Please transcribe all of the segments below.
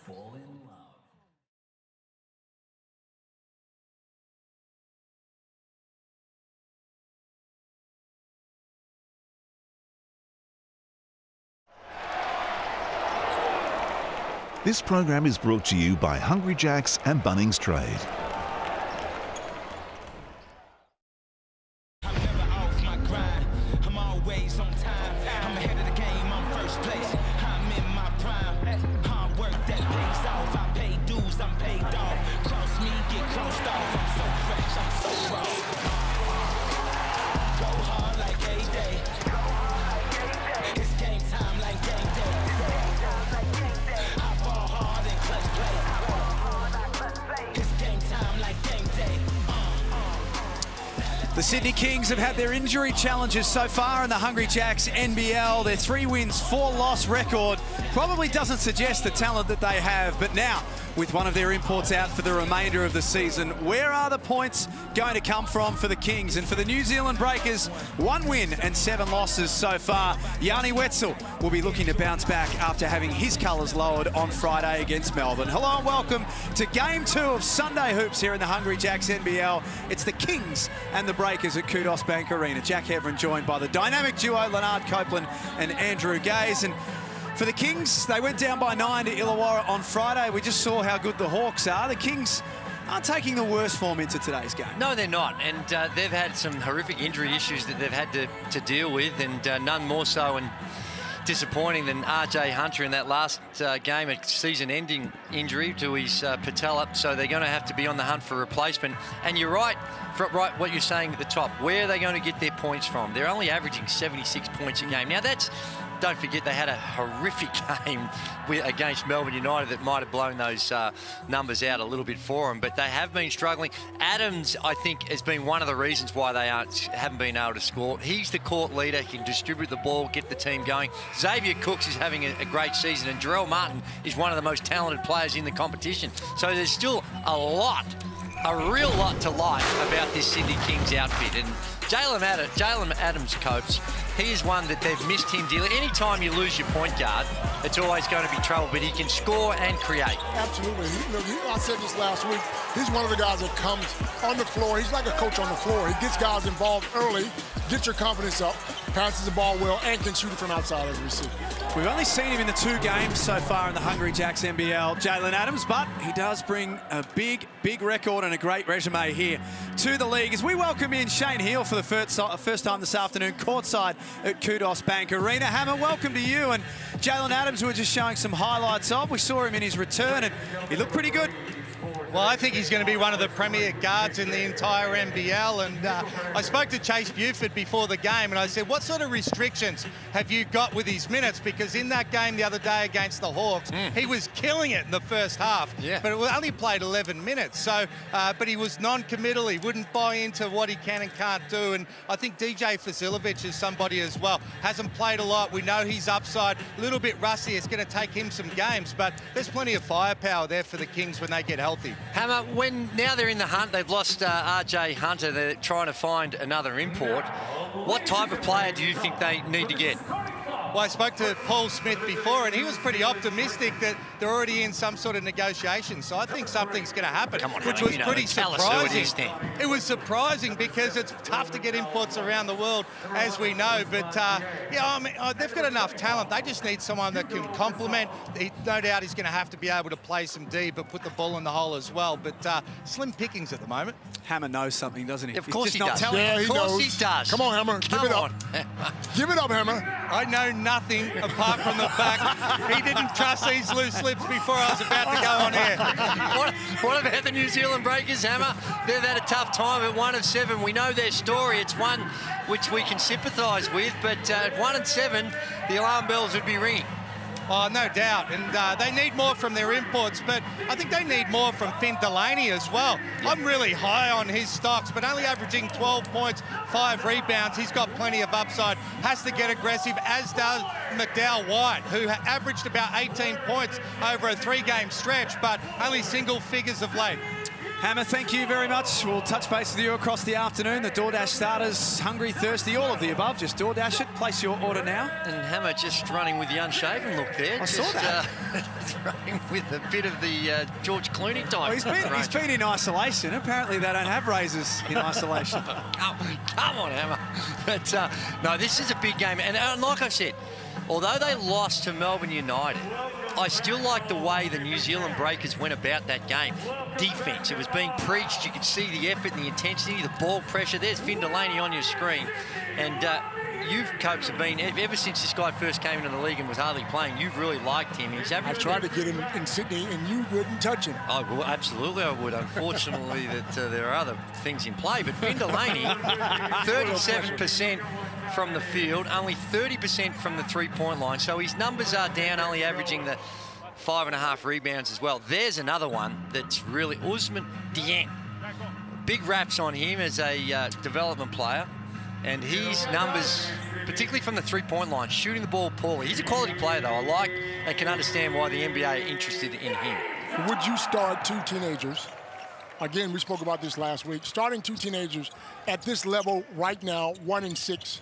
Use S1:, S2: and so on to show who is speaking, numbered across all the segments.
S1: fall in love.
S2: This program is brought to you by Hungry Jack's and Bunnings Trade.
S3: I'm never off my grind. I'm always on time. I'm ahead of the game. I'm first place. I'm in my prime. Hard work that pays off. I pay dues. I'm paid off. Cross me, get crossed off. I'm so fresh. I'm so raw. Go hard like A-Day. It's game time like game day. I ball hard and clutch play. It's game time like game day.
S4: The Sydney Kings have had their injury challenges so far in the Hungry Jacks NBL. Their 3 wins, 4 loss record probably doesn't suggest the talent that they have. But now, with one of their imports out for the remainder of the season, where are the points going to come from for the Kings? And for the New Zealand Breakers, 1 win and 7 losses so far. Yanni Wetzel will be looking to bounce back after having his colours lowered on Friday against Melbourne. Hello and welcome to Game 2 of Sunday Hoops here in the Hungry Jacks NBL. It's the Kings and the Breakers at Kudos Bank Arena. Jack Heverin joined by the dynamic duo Leonard Copeland and Andrew Gaze. And for the Kings, they went down by 9 to Illawarra on Friday. We just saw how good the Hawks are. The Kings aren't taking the worst form into today's game.
S5: No, they're not. And they've had some horrific injury issues that they've had to deal with, and none more so and disappointing than RJ Hunter in that last game, a season-ending injury to his patella. So they're going to have to be on the hunt for a replacement. And you're right, what you're saying at the top. Where are they going to get their points from? They're only averaging 76 points a game. Now, don't forget they had a horrific game against Melbourne United that might have blown those numbers out a little bit for them, but they have been struggling. Adams, I think, has been one of the reasons why they haven't been able to score. He's the court leader, he can distribute the ball, get the team going. Xavier Cooks is having a great season, and Jarrell Martin is one of the most talented players in the competition. So there's still a real lot to like about this Sydney Kings outfit. And Jalen Adams, Copes, he is one that they've missed him dearly. Anytime you lose your point guard, it's always going to be trouble, but he can score and create.
S6: Absolutely. I said this last week. He's one of the guys that comes on the floor. He's like a coach on the floor. He gets guys involved early, gets your confidence up, passes the ball well, and can shoot it from outside as a receiver.
S4: We've only seen him in the 2 games so far in the Hungry Jacks NBL, Jalen Adams, but he does bring a big record and a great resume here to the league. As we welcome in Shane Heal for the first time this afternoon, courtside at Kudos Bank Arena. Hammer, welcome to you. And Jalen Adams, we were just showing some highlights of. We saw him in his return, and he looked pretty good.
S7: Well, I think he's going to be one of the premier guards in the entire NBL. And I spoke to Chase Buford before the game, and I said, what sort of restrictions have you got with his minutes? Because in that game the other day against the Hawks, he was killing it in the first half, but it only played 11 minutes. So, but he was non-committal. He wouldn't buy into what he can and can't do. And I think DJ Vasiljevic is somebody as well. Hasn't played a lot. We know he's upside, a little bit rusty. It's going to take him some games, but there's plenty of firepower there for the Kings when they get healthy.
S5: Hammer, now they're in the hunt, they've lost RJ Hunter, they're trying to find another import. What type of player do you think they need to get?
S7: Well, I spoke to Paul Smith before, and he was pretty optimistic that they're already in some sort of negotiation. So I think something's going to happen, which was pretty surprising. It was surprising because it's tough to get imports around the world, as we know. But yeah, I mean, they've got enough talent. They just need someone that can complement. No doubt he's going to have to be able to play some D, but put the ball in the hole as well. But slim pickings at the moment.
S4: Hammer knows something, doesn't he?
S5: Of course he does.
S6: Yeah,
S5: of course he does.
S6: Come on, Hammer. Give it up. Give it up, Hammer.
S7: I know nothing apart from the fact he didn't trust these loose lips before I was about to go on air.
S5: What about the New Zealand Breakers, Hammer? They've had a tough time at 1 of 7. We know their story. It's one which we can sympathise with, but at 1 and 7, the alarm bells would be ringing.
S7: Oh, no doubt. And they need more from their imports, but I think they need more from Finn Delaney as well. I'm really high on his stocks, but only averaging 12 points, 5 rebounds. He's got plenty of upside. Has to get aggressive, as does McDowell White, who averaged about 18 points over a 3-game stretch, but only single figures of late.
S4: Hammer, thank you very much. We'll touch base with you across the afternoon. The DoorDash starters, hungry, thirsty, all of the above. Just DoorDash it. Place your order now.
S5: And Hammer just running with the unshaven look there.
S4: I saw that.
S5: Running with a bit of the George Clooney type.
S4: Well, he's been in isolation. Apparently they don't have razors in isolation.
S5: Come on, Hammer. But no, this is a big game. And like I said, although they lost to Melbourne United, I still like the way the New Zealand Breakers went about that game. Defence, it was being preached. You could see the effort and the intensity, the ball pressure. There's Finn Delaney on your screen. And you, Copes, have been, ever since this guy first came into the league and was hardly playing, you've really liked him. He's
S6: I tried to get him in Sydney, and you wouldn't touch him.
S5: Oh, well, absolutely I would. Unfortunately, there are other things in play. But Finn Delaney, 37% from the field, only 30% from the three-point line. So his numbers are down, only averaging the 5.5 rebounds as well. There's another one that's really Usman Dieng. Big raps on him as a development player. And his numbers, particularly from the three-point line, shooting the ball poorly. He's a quality player, though. I like and can understand why the NBA are interested in him.
S6: Would you start two teenagers? Again, we spoke about this last week. Starting two teenagers at this level right now, 1 and 6,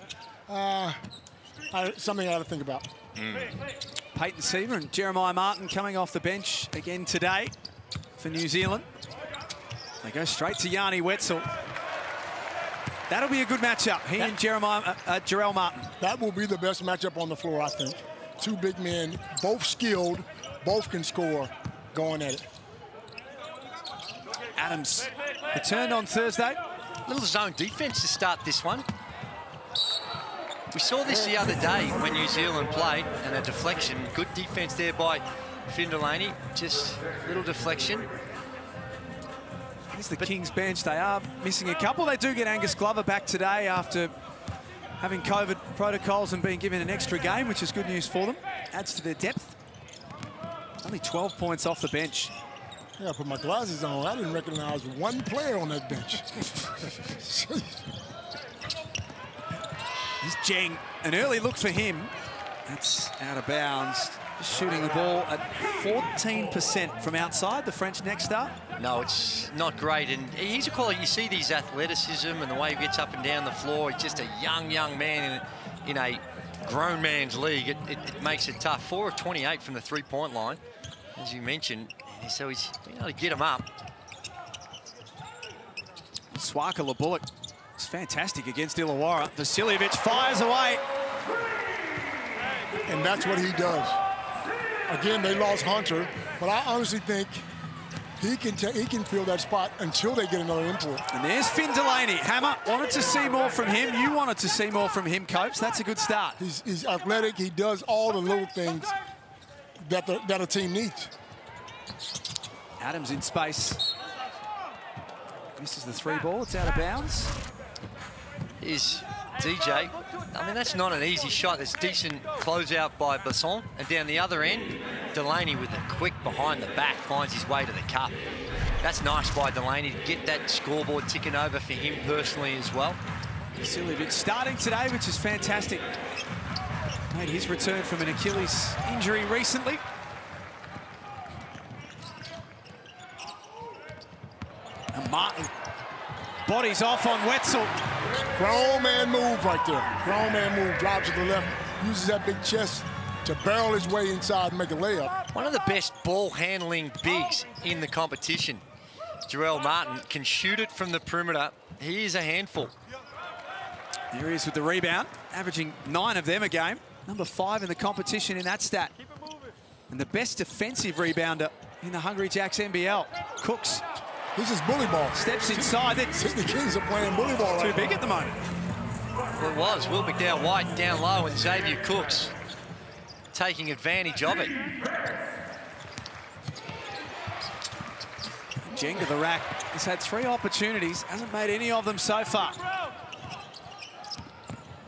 S6: something I got to think about.
S4: Peyton Seaver and Jeremiah Martin coming off the bench again today for New Zealand. They go straight to Yanni Wetzel. That'll be a good matchup. He and Jarrell Martin.
S6: That will be the best matchup on the floor, I think. Two big men, both skilled, both can score, going at it.
S4: Adams returned on Thursday.
S5: Little zone defense to start this one. We saw this the other day when New Zealand played, and a deflection. Good defense there by Finn Delaney. Just a little deflection.
S4: Here's the Kings bench. They are missing a couple. They do get Angus Glover back today after having COVID protocols and being given an extra game, which is good news for them. Adds to their depth. Only 12 points off the bench.
S6: Yeah, I put my glasses on. I didn't recognize one player on that bench.
S4: Here's Jeng. An early look for him. That's out of bounds. Just shooting the ball at 14% from outside, the French next star.
S5: No, it's not great. And he's a quality. You see these athleticism and the way he gets up and down the floor. He's just a young man in a grown man's league. It makes it tough. 4 of 28 from the three-point line, as you mentioned. So he's been able to get him up.
S4: Swaka Labullock is fantastic against Illawarra. Vasiljevic fires away.
S6: And that's what he does. Again, they lost Hunter, but I honestly think he can fill that spot until they get another import.
S4: And there's Finn Delaney. Hammer wanted to see more from him. You wanted to see more from him, Copes. That's a good start.
S6: He's athletic. He does all the little things that a team needs.
S4: Adams in space. Misses the three ball. It's out of bounds.
S5: Is DJ. I mean, that's not an easy shot. There's decent closeout by Basson. And down the other end, Delaney with a quick behind the back finds his way to the cup. That's nice by Delaney to get that scoreboard ticking over for him personally as well.
S4: Vasiljevic starting today, which is fantastic. Made his return from an Achilles injury recently. And Martin bodies off on Wetzel.
S6: Grown man move right there. Grown man move, drives to the left, uses that big chest to barrel his way inside and make a layup.
S5: One of the best ball handling bigs in the competition. Jarrell Martin can shoot it from the perimeter. He is a handful.
S4: Here he is with the rebound, averaging 9 of them a game. Number 5 in the competition in that stat. And the best defensive rebounder in the Hungry Jacks NBL. Cooks.
S6: This is bully ball.
S4: Steps inside.
S6: Sydney Kings are playing bully ball right now.
S4: Too big at the moment.
S5: Well, it was. Will McDowell-White down low and Xavier Cooks taking advantage of it.
S4: Jeng to the rack. He's had 3 opportunities. Hasn't made any of them so far.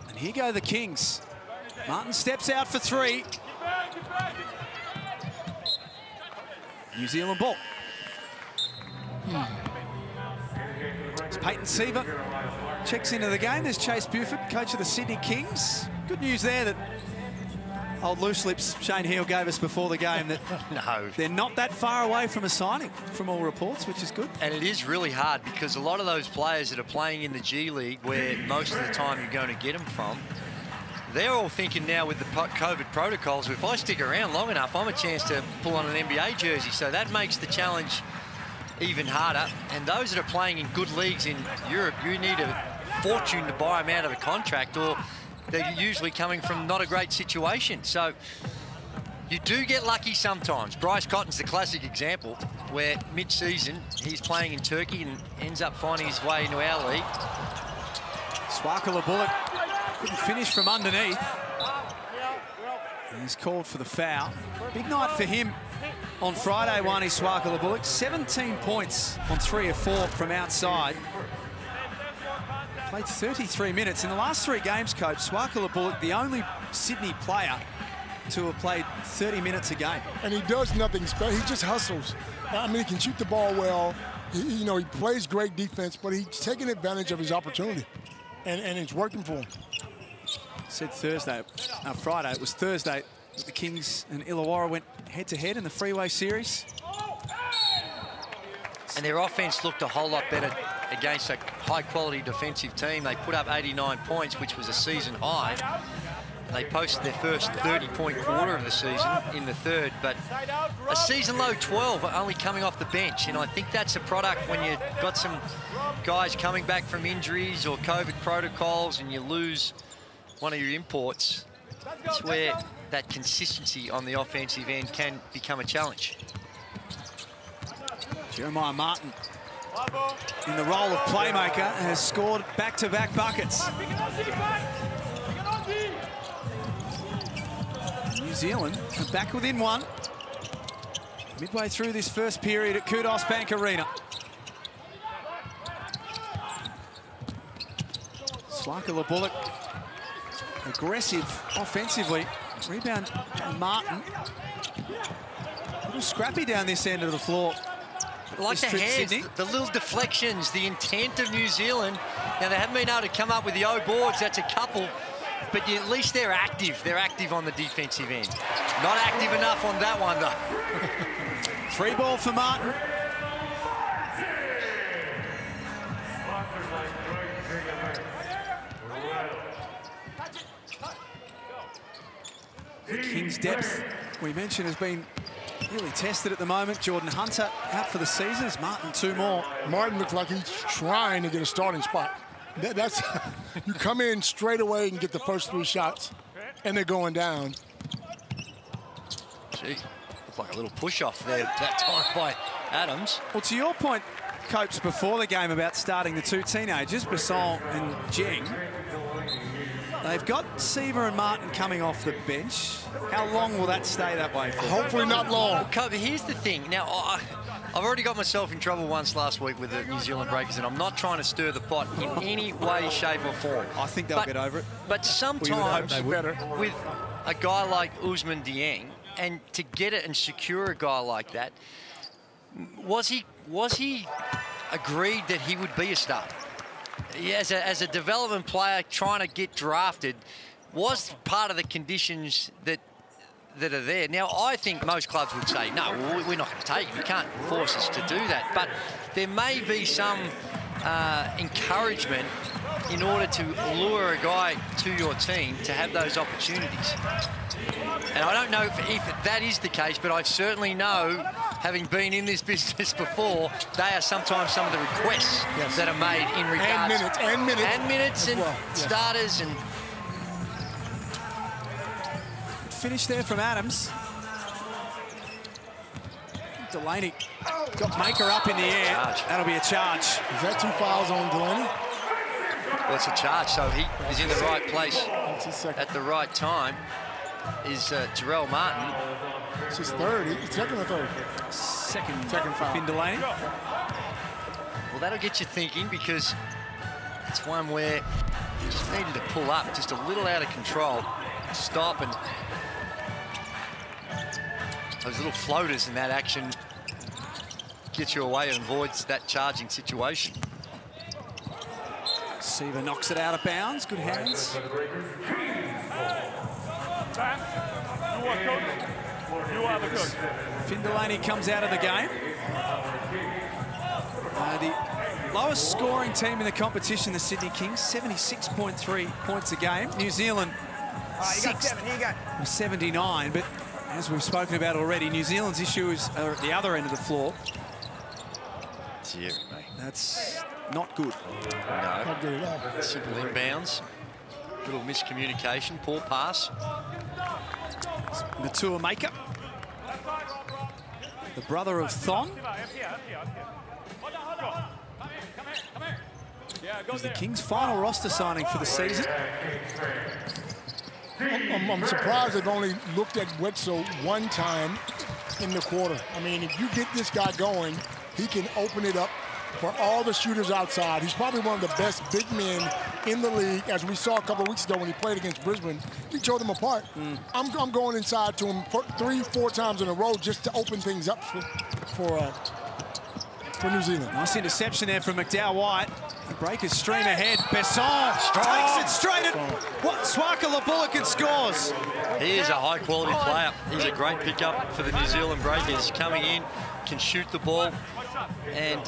S4: And here go the Kings. Martin steps out for 3. New Zealand ball. It's Peyton Seaver checks into the game. There's Chase Buford, coach of the Sydney Kings. Good news there that old loose lips Shane Heal gave us before the game that
S5: No.
S4: they're not that far away from a signing, from all reports, which is good.
S5: And it is really hard because a lot of those players that are playing in the G League, where most of the time you're going to get them from, they're all thinking now with the COVID protocols, if I stick around long enough, I'm a chance to pull on an NBA jersey. So that makes the challenge even harder. And those that are playing in good leagues in Europe, you need a fortune to buy them out of a contract, or they're usually coming from not a great situation. So you do get lucky sometimes. Bryce Cotton's the classic example where mid-season he's playing in Turkey and ends up finding his way into our league.
S4: Swakala Bullock couldn't finish from underneath. And he's called for the foul. Big night for him on Friday, Wani Swakala Bullock. 17 points on 3 of 4 from outside. Played 33 minutes. In the last 3 games, coach, Swakala Bullock, the only Sydney player to have played 30 minutes a game.
S6: And he does nothing special. He just hustles. I mean, he can shoot the ball well. He plays great defense, but he's taking advantage of his opportunity. And it's working for him.
S4: Said Friday. It was Thursday. The Kings and Illawarra went head-to-head in the Freeway Series.
S5: And their offense looked a whole lot better against a high-quality defensive team. They put up 89 points, which was a season high. They posted their first 30-point quarter of the season in the third, but a season-low 12 only coming off the bench. And I think that's a product when you've got some guys coming back from injuries or COVID protocols and you lose one of your imports. It's where that consistency on the offensive end can become a challenge.
S4: Jeremiah Martin, in the role of playmaker, has scored back-to-back buckets. New Zealand are back within one. Midway through this first period at Kudos Bank Arena. Swakala Bullock, aggressive offensively. Rebound, Martin. A little scrappy down this end of the floor.
S5: Like the hands, the little deflections, the intent of New Zealand. Now, they haven't been able to come up with the O boards. That's a couple. But at least they're active. They're active on the defensive end. Not active enough on that one, though.
S4: 3 ball for Martin. The Kings' depth, we mentioned, has been really tested at the moment. Jordan Hunter out for the season. It's Martin 2 more.
S6: Martin looks like he's trying to get a starting spot. That's you come in straight away and get the first 3 shots, and they're going down.
S5: Gee, looked like a little push-off there that time by Adams.
S4: Well, to your point, Coach, before the game about starting the 2 teenagers, Basson and Jeng, they've got Seaver and Martin coming off the bench. How long will that stay that way for?
S6: Hopefully not long.
S5: Well, here's the thing. Now, I've already got myself in trouble once last week with the New Zealand Breakers, and I'm not trying to stir the pot in any way, shape or form.
S4: I think they'll get over it.
S5: But sometimes
S6: better
S5: with a guy like Usman Dieng, and to get it and secure a guy like that, was he agreed that he would be a starter? As a development player trying to get drafted, was part of the conditions that are there. Now, I think most clubs would say, no, we're not going to take him. You can't force us to do that. But there may be some encouragement in order to lure a guy to your team to have those opportunities. And I don't know if that is the case, but I certainly know, having been in this business before, they are sometimes some of the requests that are made in regards...
S6: And minutes
S5: and
S6: well.
S5: starters and...
S4: Finish there from Adams. Delaney got Maker up in the air. That'll be a charge.
S6: Is that 2 fouls on Delaney?
S5: Well, it's a charge, so he is in the right place at the right time. Is Jarrell Martin.
S6: It's his third. Second or third?
S4: Second
S6: foul.
S4: Finn Delaney.
S5: Well, that'll get you thinking, because it's one where you just needed to pull up just a little out of control, stop, and those little floaters in that action get you away and avoids that charging situation.
S4: Seaver knocks it out of bounds. Good hands.
S1: You are the coach.
S4: Finn Delaney comes out of the game. The lowest scoring team in the competition, the Sydney Kings, 76.3 points a game. New Zealand, sixth with 79. But as we've spoken about already, New Zealand's issues are at the other end of the floor.
S5: Zero, mate.
S4: That's not good.
S5: No.
S6: Not good at all.
S5: Simple inbounds. Little miscommunication. Poor pass.
S4: Matua Maker, the brother of Thon. Is the Kings' final roster signing for the season.
S6: I'm surprised they've only looked at Wetzel one time in the quarter. I mean, if you get this guy going, he can open it up for all the shooters outside. He's probably one of the best big men in the league, as we saw a couple of weeks ago when he played against Brisbane. He tore them apart. I'm going inside to him 3-4 times in a row just to open things up for New Zealand.
S4: Nice interception there from McDowell White. The Breakers stream ahead. Besson takes it straight at Swaka Labullock and scores.
S5: He is a high-quality player. He's a great pickup for the New Zealand Breakers. Coming in, can shoot the ball, and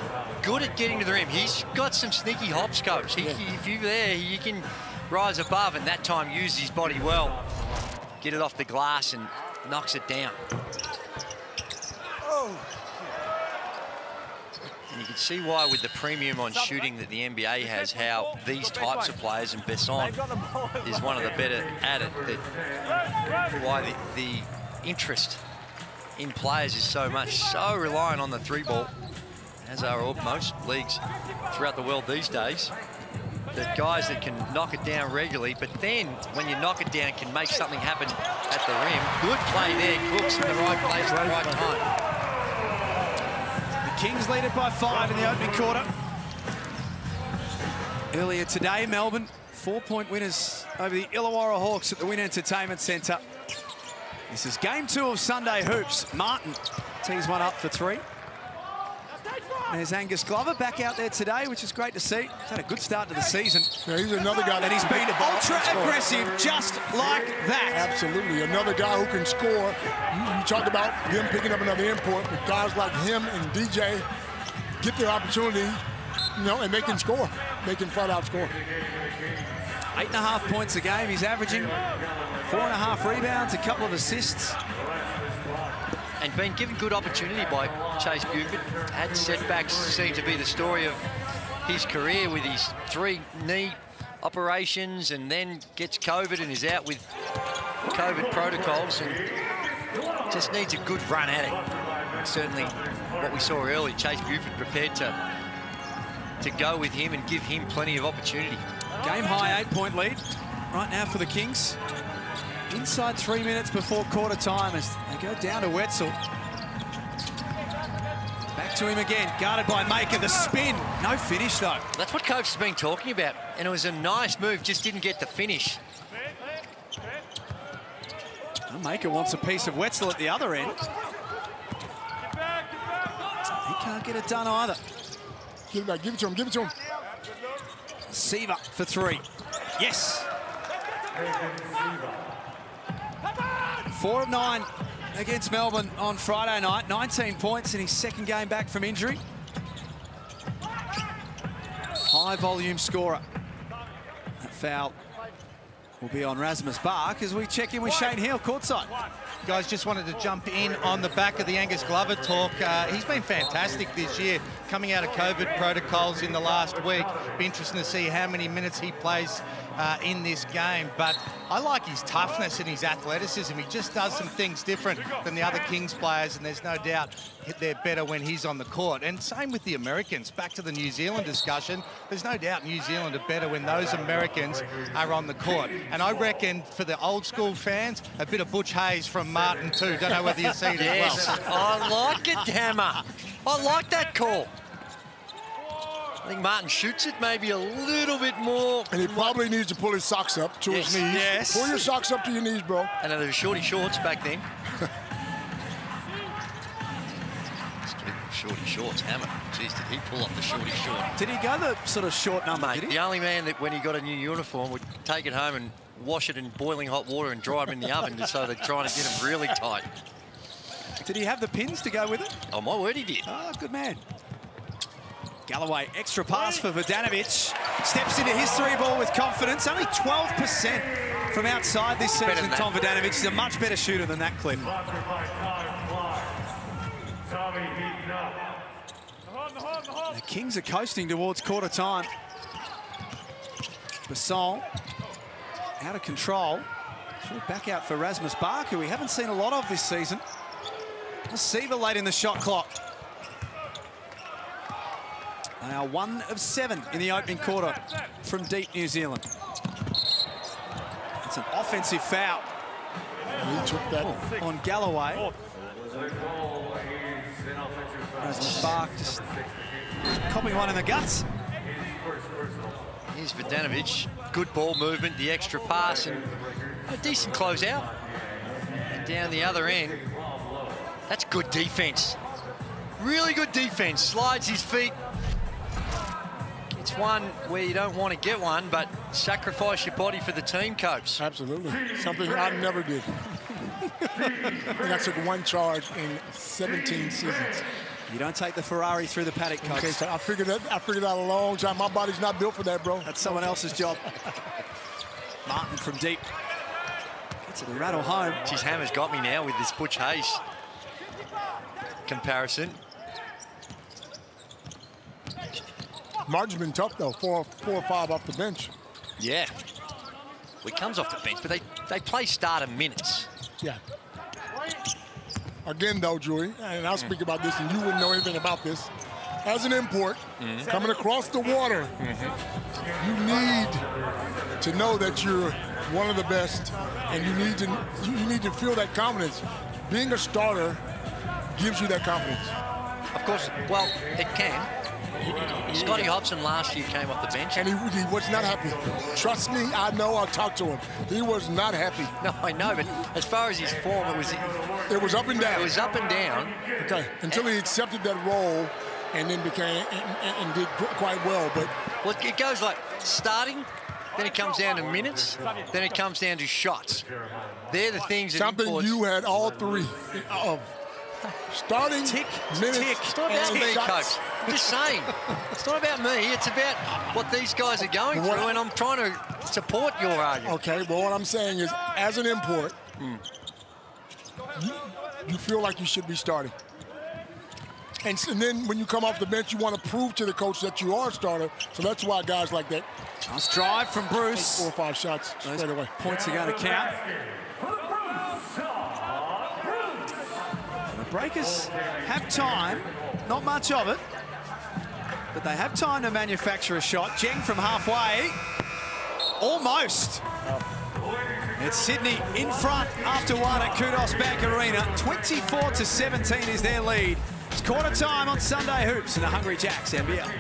S5: good at getting to the rim. He's got some sneaky hop scopes. If you're there, you can rise above, and that time use his body well. Get it off the glass and knocks it down. And you can see why, with the premium on shooting that the NBA has, how these types of players, and Besson is one of the better at it, why the interest in players is so reliant on the three ball, as are most leagues throughout the world these days. The guys that can knock it down regularly, but then when you knock it down, can make something happen at the rim. Good play there, Cooks in the right place at the right time.
S4: Kings lead it by 5 in the opening quarter. Earlier today, Melbourne, 4-point winners over the Illawarra Hawks at the Wynn Entertainment Centre. This is game 2 of Sunday Hoops. Martin tees one up for 3. There's Angus Glover back out there today, which is great to see. He's had a good start to the season.
S6: Yeah, he's another guy
S4: and he's been ultra aggressive, just like that.
S6: Absolutely, another guy who can score. You talk about them picking up another import, but guys like him and DJ get their opportunity, and they can score. They can flat out score.
S4: 8.5 points a game. He's averaging 4.5 rebounds, a couple of assists.
S5: And been given good opportunity by Chase Buford. Had setbacks, seem to be the story of his career, with his 3 knee operations, and then gets COVID and is out with COVID protocols, and just needs a good run at it. Certainly what we saw early, Chase Buford prepared to go with him and give him plenty of opportunity.
S4: Game high 8-point lead right now for the Kings. Inside 3 minutes before quarter time as they go down to Wetzel. Back to him again, guarded by Maker, the spin. No finish though.
S5: That's what coach has been talking about, and it was a nice move, just didn't get the finish.
S4: Maker wants a piece of Wetzel at the other end. He can't get it done either.
S6: Give it back, give it to him.
S4: Seaver for 3. Yes. 4 of 9 against Melbourne on Friday night. 19 points in his second game back from injury. High volume scorer. That foul will be on Rasmus Bark as we check in with Shane Hill courtside.
S7: Guys, just wanted to jump in on the back of the Angus Glover talk. He's been fantastic this year, coming out of COVID protocols in the last week. Be interesting to see how many minutes he plays in this game. But I like his toughness and his athleticism. He just does some things different than the other Kings players, and there's no doubt they're better when he's on the court. And same with the Americans. Back to the New Zealand discussion, there's no doubt New Zealand are better when those Americans are on the court. And I reckon for the old school fans, a bit of Butch Hayes from Martin too. Don't know whether you see it as well.
S5: I like it, Hammer. I like that call. I think Martin shoots it maybe a little bit more.
S6: And he probably needs to pull his socks up to his knees.
S4: Yes.
S6: Pull your socks up to your knees, bro.
S5: And there were shorty shorts back then. Shorty shorts, Hammer. Jeez, did he pull off the shorty short?
S4: Did he go the sort of short number,
S5: Mate,
S4: did he?
S5: the only man that when he got a new uniform would take it home and wash it in boiling hot water and dry them in the oven, so they're trying to get them really tight.
S4: Did he have the pins to go with it?
S5: Oh, my word, he did.
S4: Oh, good man. Galloway, extra pass for Vodanovic. Steps into his three ball with confidence. Only 12% from outside this season.
S5: Than
S4: Tom Vodanovic is a much better shooter than that clip. The Kings are coasting towards quarter time. Basson out of control. Back out for Rasmus Bark, who we haven't seen a lot of this season. Seaver late in the shot clock. They are 1 of 7 in the opening quarter from deep New Zealand. It's an offensive foul.
S6: He took that
S4: on Galloway. Rasmus Bark just copping one in the guts.
S5: Here's Vodanovic. Good ball movement, the extra pass, and a decent closeout. And down the other end, that's good defense. Really good defense. Slides his feet. It's one where you don't want to get one, but sacrifice your body for the team, Copes.
S6: Absolutely. Something I never did. I think I took one charge in 17 seasons.
S4: You don't take the Ferrari through the paddock, Copes.
S6: Okay, so I figured out a long time. My body's not built for that, bro.
S4: That's someone else's job. Martin from deep. Gets it a rattle home.
S5: Geez, Hammer's got me now with this Butch Hayes comparison.
S6: Martin's been tough, though. Four or five off the bench.
S5: Yeah. Well, he comes off the bench, but they play starter minutes.
S6: Yeah. Again, though, Julie, and I'll speak about this, and you wouldn't know anything about this. As an import, coming across the water, you need to know that you're one of the best, and you need to feel that confidence. Being a starter gives you that confidence.
S5: Of course, well, it can. Scotty Hobson last year came off the bench.
S6: And he was not happy. Trust me, I know, I talked to him. He was not happy.
S5: No, I know, but as far as his form, it was
S6: up and down.
S5: It was up and down.
S6: Okay, until he accepted that role and then became and did quite well. But
S5: well, it goes like starting, then it comes down to minutes, then it comes down to shots. They're the things that
S6: something you had all three of. Starting, minutes,
S5: It's not about me, Coach. Just saying. It's not about me. It's about what these guys are going through, and I'm trying to support your argument.
S6: Okay, well, what I'm saying is, as an import, you feel like you should be starting. And then when you come off the bench, you want to prove to the coach that you are a starter. So that's why guys like that.
S4: Nice drive from Bruce.
S6: 4 or 5 shots straight away.
S4: Points are going to count. Breakers have time, not much of it, but they have time to manufacture a shot. Jeng from halfway, almost. It's Sydney in front after one at Kudos Bank Arena. 24-17 is their lead. It's quarter time on Sunday Hoops in the Hungry Jacks NBL.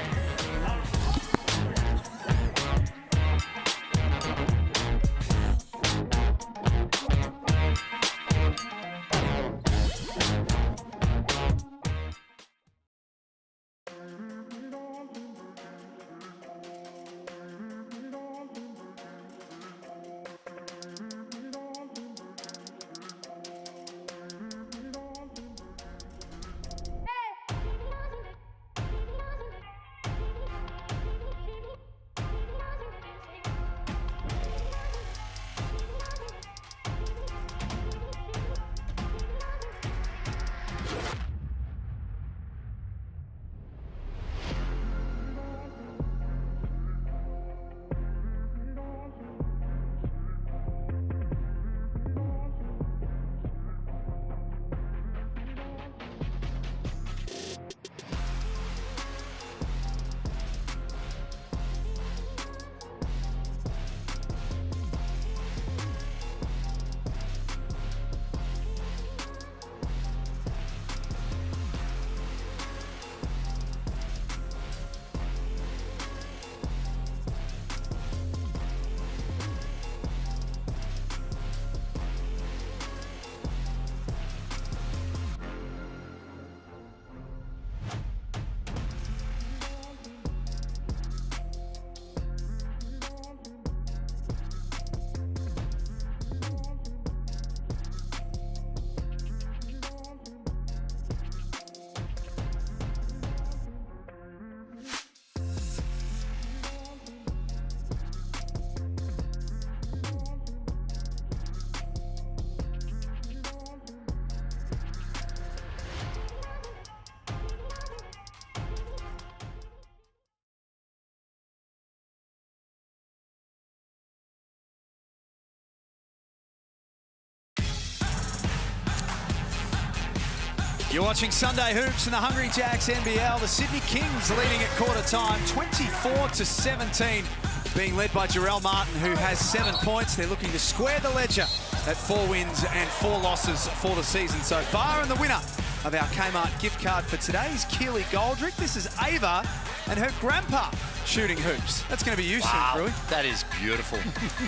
S4: You're watching Sunday Hoops in the Hungry Jacks NBL. The Sydney Kings leading at quarter time, 24-17, being led by Jarrell Martin, who has 7 points. They're looking to square the ledger at 4 wins and 4 losses for the season so far. And the winner of our Kmart gift card for today is Keely Goldrick. This is Ava and her grandpa shooting hoops. That's going to be you soon, Brewy.
S5: That is beautiful.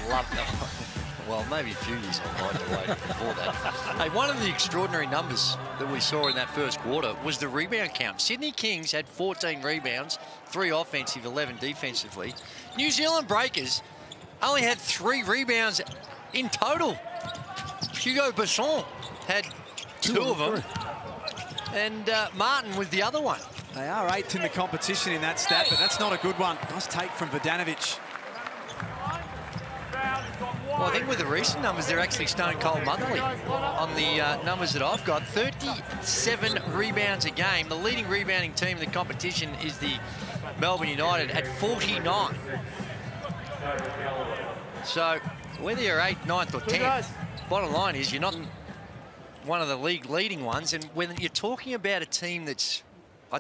S5: Love that. Well, maybe a few years I'll ride the way before that. Hey, one of the extraordinary numbers that we saw in that first quarter was the rebound count. Sydney Kings had 14 rebounds, 3 offensive, 11 defensively. New Zealand Breakers only had 3 rebounds in total. Hugo Besson had 2 of them. And Martin with the other one.
S4: They are 8th in the competition in that stat, but that's not a good one. Nice take from Vodanovic.
S5: Well, I think with the recent numbers, they're actually stone cold monthly. On the numbers that I've got, 37 rebounds a game. The leading rebounding team in the competition is the Melbourne United at 49. So whether you're 8th, 9th or 10th, bottom line is you're not one of the league leading ones. And when you're talking about a team that's, I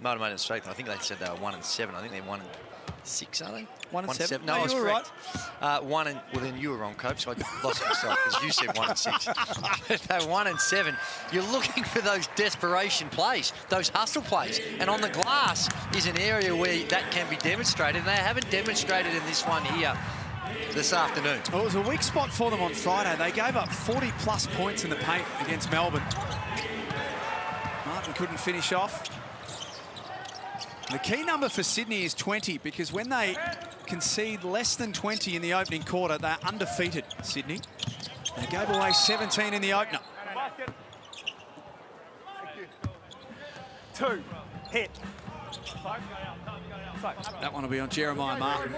S5: might have made a mistake. I think they said they were 1-7. I think they're 1-6, are they?
S4: 1-7.
S5: No, I was
S4: you were
S5: correct. Right. Well, then you were wrong, Cope, so I lost myself because you said 1-6. They're 1-7. You're looking for those desperation plays, those hustle plays. And on the glass is an area where that can be demonstrated. And they haven't demonstrated in this one here this afternoon.
S4: Well, it was a weak spot for them on Friday. They gave up 40+ points in the paint against Melbourne. Martin couldn't finish off. The key number for Sydney is 20, because when they concede less than 20 in the opening quarter, they're undefeated, Sydney. They gave away 17 in the opener.
S1: 2, hit.
S4: That one will be on Jeremiah Martin.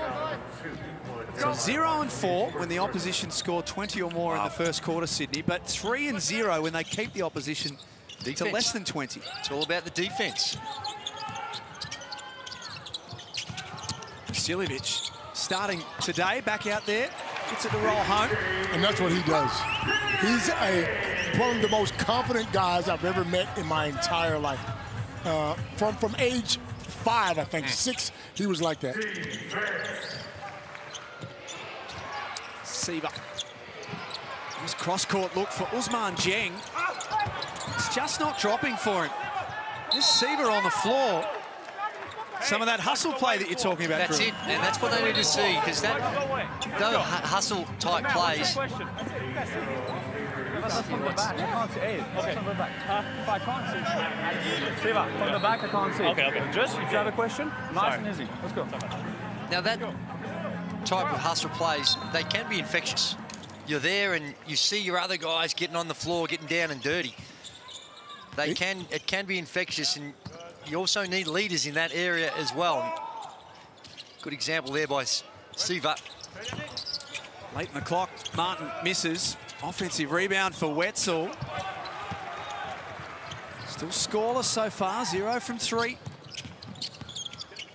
S4: So 0-4 when the opposition score 20 or more in the first quarter, Sydney, but 3-0 when they keep the opposition to less than 20.
S5: It's all about the defense.
S4: Siljevic starting today, back out there, gets it to roll home.
S6: And that's what he does. He's one of the most confident guys I've ever met in my entire life. From age 5, I think, 6, he was like that.
S4: Siva. Nice cross-court look for Usman Jeng. It's just not dropping for him. This Siva on the floor. Some of that hustle play that you're talking about.
S5: That's
S4: Drew.
S5: it, and that's what they need to see, because that those hustle-type plays.
S1: From the back, I can't see. Okay. From the back. If I can't see, Siva, from the back, I can't see. Okay. Just, if you have a question, nice and easy. Let's go.
S5: Now that type of hustle plays, they can be infectious. You're there and you see your other guys getting on the floor, getting down and dirty. It can be infectious, and you also need leaders in that area as well. Good example there by Siva.
S4: Late in the clock, Martin misses. Offensive rebound for Wetzel. Still scoreless so far, 0 from 3.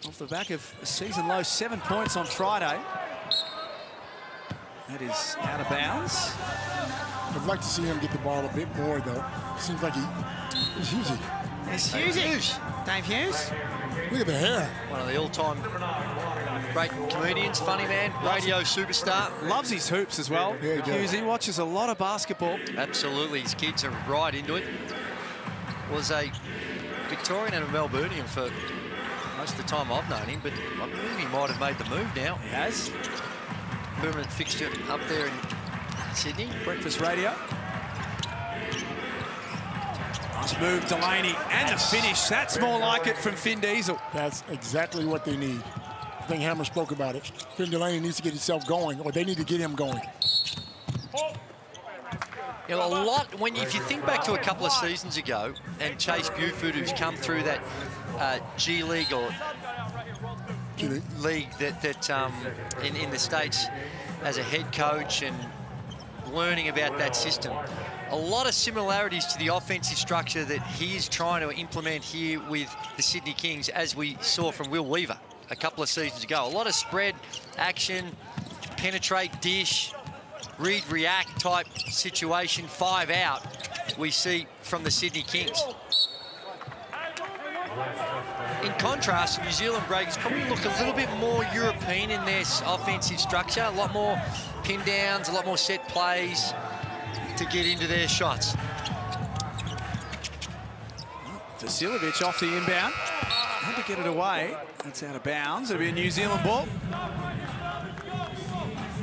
S4: Off the back of a season low 7 points on Friday. That is out of bounds.
S6: I'd like to see him get the ball a bit more, though. Seems like he's Hughesy.
S4: It's Hughes. Dave Hughes.
S6: Look at the hair.
S5: One of the all-time great comedians, funny man, radio superstar.
S4: Loves his hoops as well.
S6: Yeah, he does.
S4: Hughes, he watches a lot of basketball.
S5: Absolutely, his kids are right into it. Was a Victorian and a Melburnian for most of the time I've known him, but I believe he might have made the move now.
S4: He has.
S5: Permanent fixture up there in Sydney.
S4: Breakfast radio. Nice move, Delaney, and the finish. That's more like it from Finn Diesel.
S6: That's exactly what they need. I think Hammer spoke about it. Finn Delaney needs to get himself going, or they need to get him going.
S5: You know, a lot, if you think back to a couple of seasons ago, and Chase Buford, who's come through that G League or league that in the States as a head coach and learning about that system. A lot of similarities to the offensive structure that he is trying to implement here with the Sydney Kings, as we saw from Will Weaver a couple of seasons ago. A lot of spread action, penetrate, dish, read, react type situation, 5 out. we see from the Sydney Kings. In contrast, New Zealand Breakers probably look a little bit more European in their offensive structure, a lot more pin downs, a lot more set plays to get into their shots.
S4: Vasiljevic off the inbound. Had to get it away. That's out of bounds. It'll be a New Zealand ball.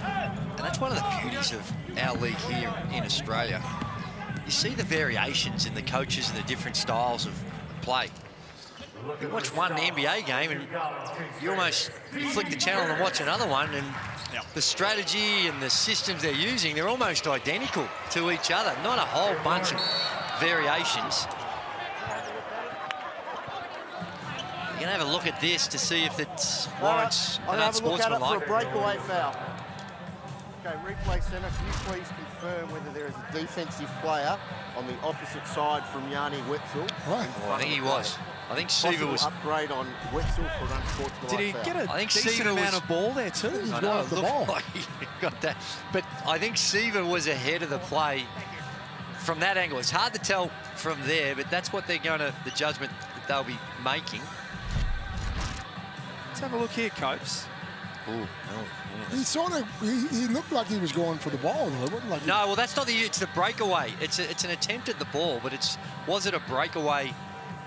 S5: And that's one of the beauties of our league here in Australia. You see the variations in the coaches and the different styles of play. You watch one NBA game and you flick the channel and watch another one, and the strategy and the systems they're using, they're almost identical to each other. Not a whole bunch of variations. You're going to have a look at this to see if it warrants an unsportsmanlike.
S8: For a breakaway foul. Okay, replay centre, can you please confirm whether there is a defensive player on the opposite side from Yanni Wetzel?
S6: Right.
S5: I think he was. I think Siva was.
S8: Upgrade on Wetzel for an unsportsmanlike
S4: Did he
S8: foul.
S4: get a
S5: I think
S4: decent
S5: Siva
S4: amount
S5: was-
S4: of ball there too?
S6: He's
S5: I
S6: going
S5: know,
S6: up the
S5: it looked
S6: ball.
S5: like he got that. But I think Siva was ahead of the play from that angle. It's hard to tell from there, but that's what they're going to, the judgment that they'll be making.
S4: Let's have a look here, Copes.
S6: He sort of, he looked like he was going for the ball, though. It wasn't like
S5: No, well, that's not it's the breakaway. It's an attempt at the ball, but was it a breakaway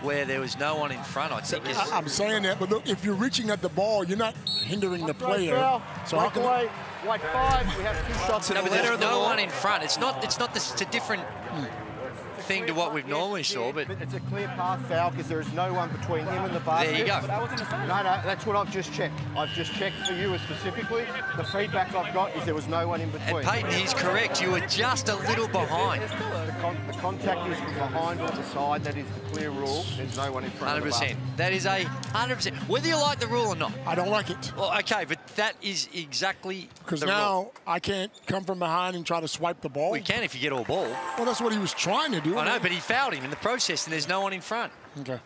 S5: where there was no one in front? I think it's,
S6: I'm saying that, but look, if you're reaching at the ball, you're not hindering the player.
S8: Foul,
S6: So how can
S8: breakaway, white 5, we have 2 shots.
S5: no,
S8: in
S5: but
S8: the
S5: there's
S8: letter.
S5: no one in front. It's not this. It's a different thing to what we've normally saw, but
S8: It's a clear path foul because there is no one between him and the basket.
S5: there you go.
S8: No, that's what I've just checked. I've just checked for you specifically. The feedback I've got is there was no one in between.
S5: And Peyton, he's correct. You were just a little behind.
S8: The contact is from behind or the side. That is the clear rule. There's no one in front of the
S5: 100%.
S8: basket.
S5: That is a 100%. Whether you like the rule or not.
S6: I don't like it.
S5: Well, okay, but that is exactly
S6: Because
S5: the
S6: now
S5: rule.
S6: I can't come from behind and try to swipe the ball.
S5: We can if you get all ball.
S6: Well, that's what he was trying to do.
S5: I know, but he fouled him in the process, and there's no one in front.
S6: Okay.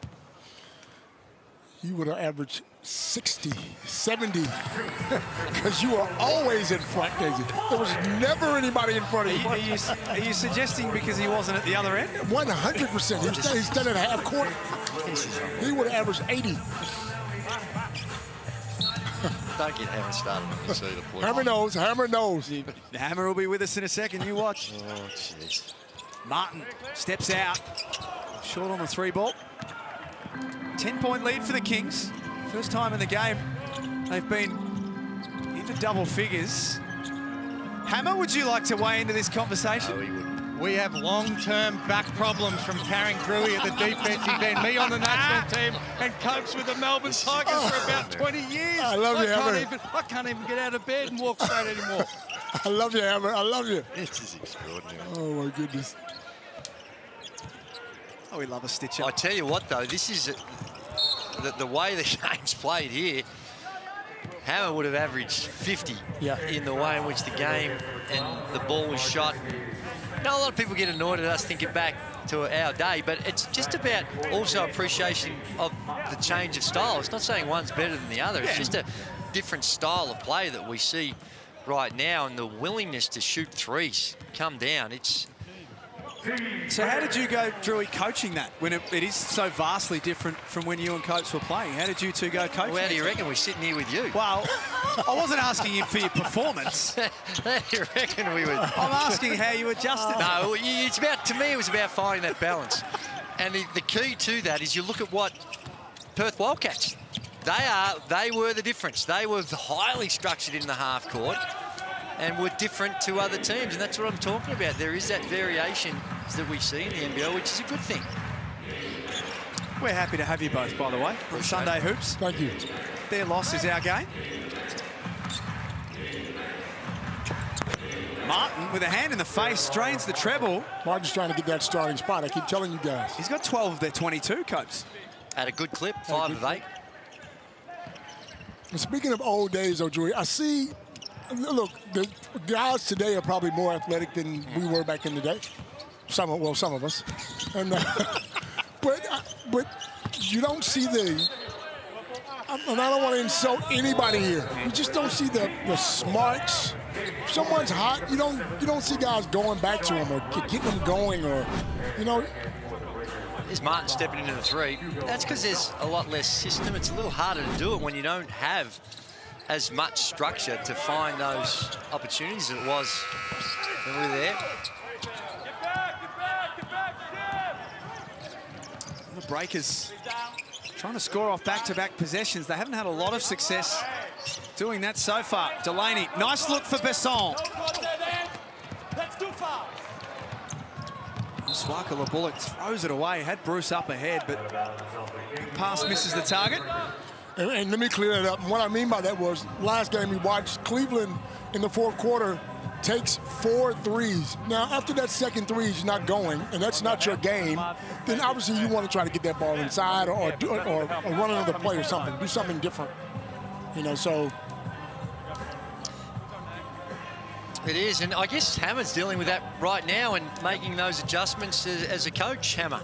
S6: You would have averaged 60, 70, because you are always in front, Daisy. There was never anybody in front of you.
S4: Are you suggesting because he wasn't at the other end?
S6: 100%. He's done it at half court. He would have averaged 80.
S5: Don't get Hammer started on the seat of play.
S6: Hammer knows, Hammer knows.
S4: Hammer will be with us in a second. You watch.
S5: Oh, jeez.
S4: Martin steps out. Short on the 3 ball. 10-point lead for the Kings. First time in the game they've been into double figures. Hammer, would you like to weigh into this conversation?
S5: No, he wouldn't.
S7: We have long-term back problems from carrying Drewy at the defensive end, me on the national team, and Copes with the Melbourne Tigers for about 20 years.
S6: I love you, Hammer.
S7: I can't even get out of bed and walk straight anymore.
S6: I love you, Hammer. I love you.
S5: This is extraordinary.
S6: Oh, my goodness.
S4: Oh, we love a stitch
S5: I
S4: up.
S5: tell you what, though, this is the way the game's played here. Hammer would have averaged 50 in the way in which the game and the ball was shot. Now, a lot of people get annoyed at us thinking back to our day, but it's just about also appreciation of the change of style. It's not saying one's better than the other. It's just a different style of play that we see right now, and the willingness to shoot threes come down.
S4: So how did you go, Drewy, coaching that when it is so vastly different from when you and Coates were playing? How did you two go coaching?
S5: Well, how do you reckon we're sitting here with you?
S4: Well, I wasn't asking you for your performance.
S5: How do you reckon we would?
S4: I'm asking how you adjusted.
S5: No, it's about, to me, it was about finding that balance. And the key to that is you look at what Perth Wildcats, they were the difference. They were highly structured in the half court and were different to other teams. And that's what I'm talking about. There is that variation that we see in the NBL, which is a good thing.
S4: We're happy to have you both, by the way, on Sunday Hoops.
S6: Thank you.
S4: Their loss is our game. Martin, with a hand in the face, strains the treble.
S6: Martin's trying to get that starting spot. I keep telling you guys.
S4: He's got 12 of their 22, Copes.
S5: At a good clip, 5 of 8.
S6: And speaking of old days, though, Joey, I see, look, the guys today are probably more athletic than we were back in the day. Some of us. And, but you don't see and I don't want to insult anybody here. You just don't see the smarts if someone's hot, you don't see guys going back to him or getting them going, or
S5: There's Martin stepping into the three. That's because there's a lot less system. It's a little harder to do it when you don't have as much structure to find those opportunities as it was when we were there.
S4: The Breakers trying to score off back-to-back possessions. They haven't had a lot of success doing that so far. Delaney, nice look for Besson. Swaka LeBullock throws it away. Had Bruce up ahead, but pass misses the target.
S6: And let me clear that up. And what I mean by that was, last game we watched, Cleveland in the fourth quarter takes 4 threes. Now, after that second three is not going, and that's not your game, then obviously you want to try to get that ball inside or run another play or something. Do something different. You know, so.
S5: It is, and I guess Hammer's dealing with that right now and making those adjustments as a coach, Hammer.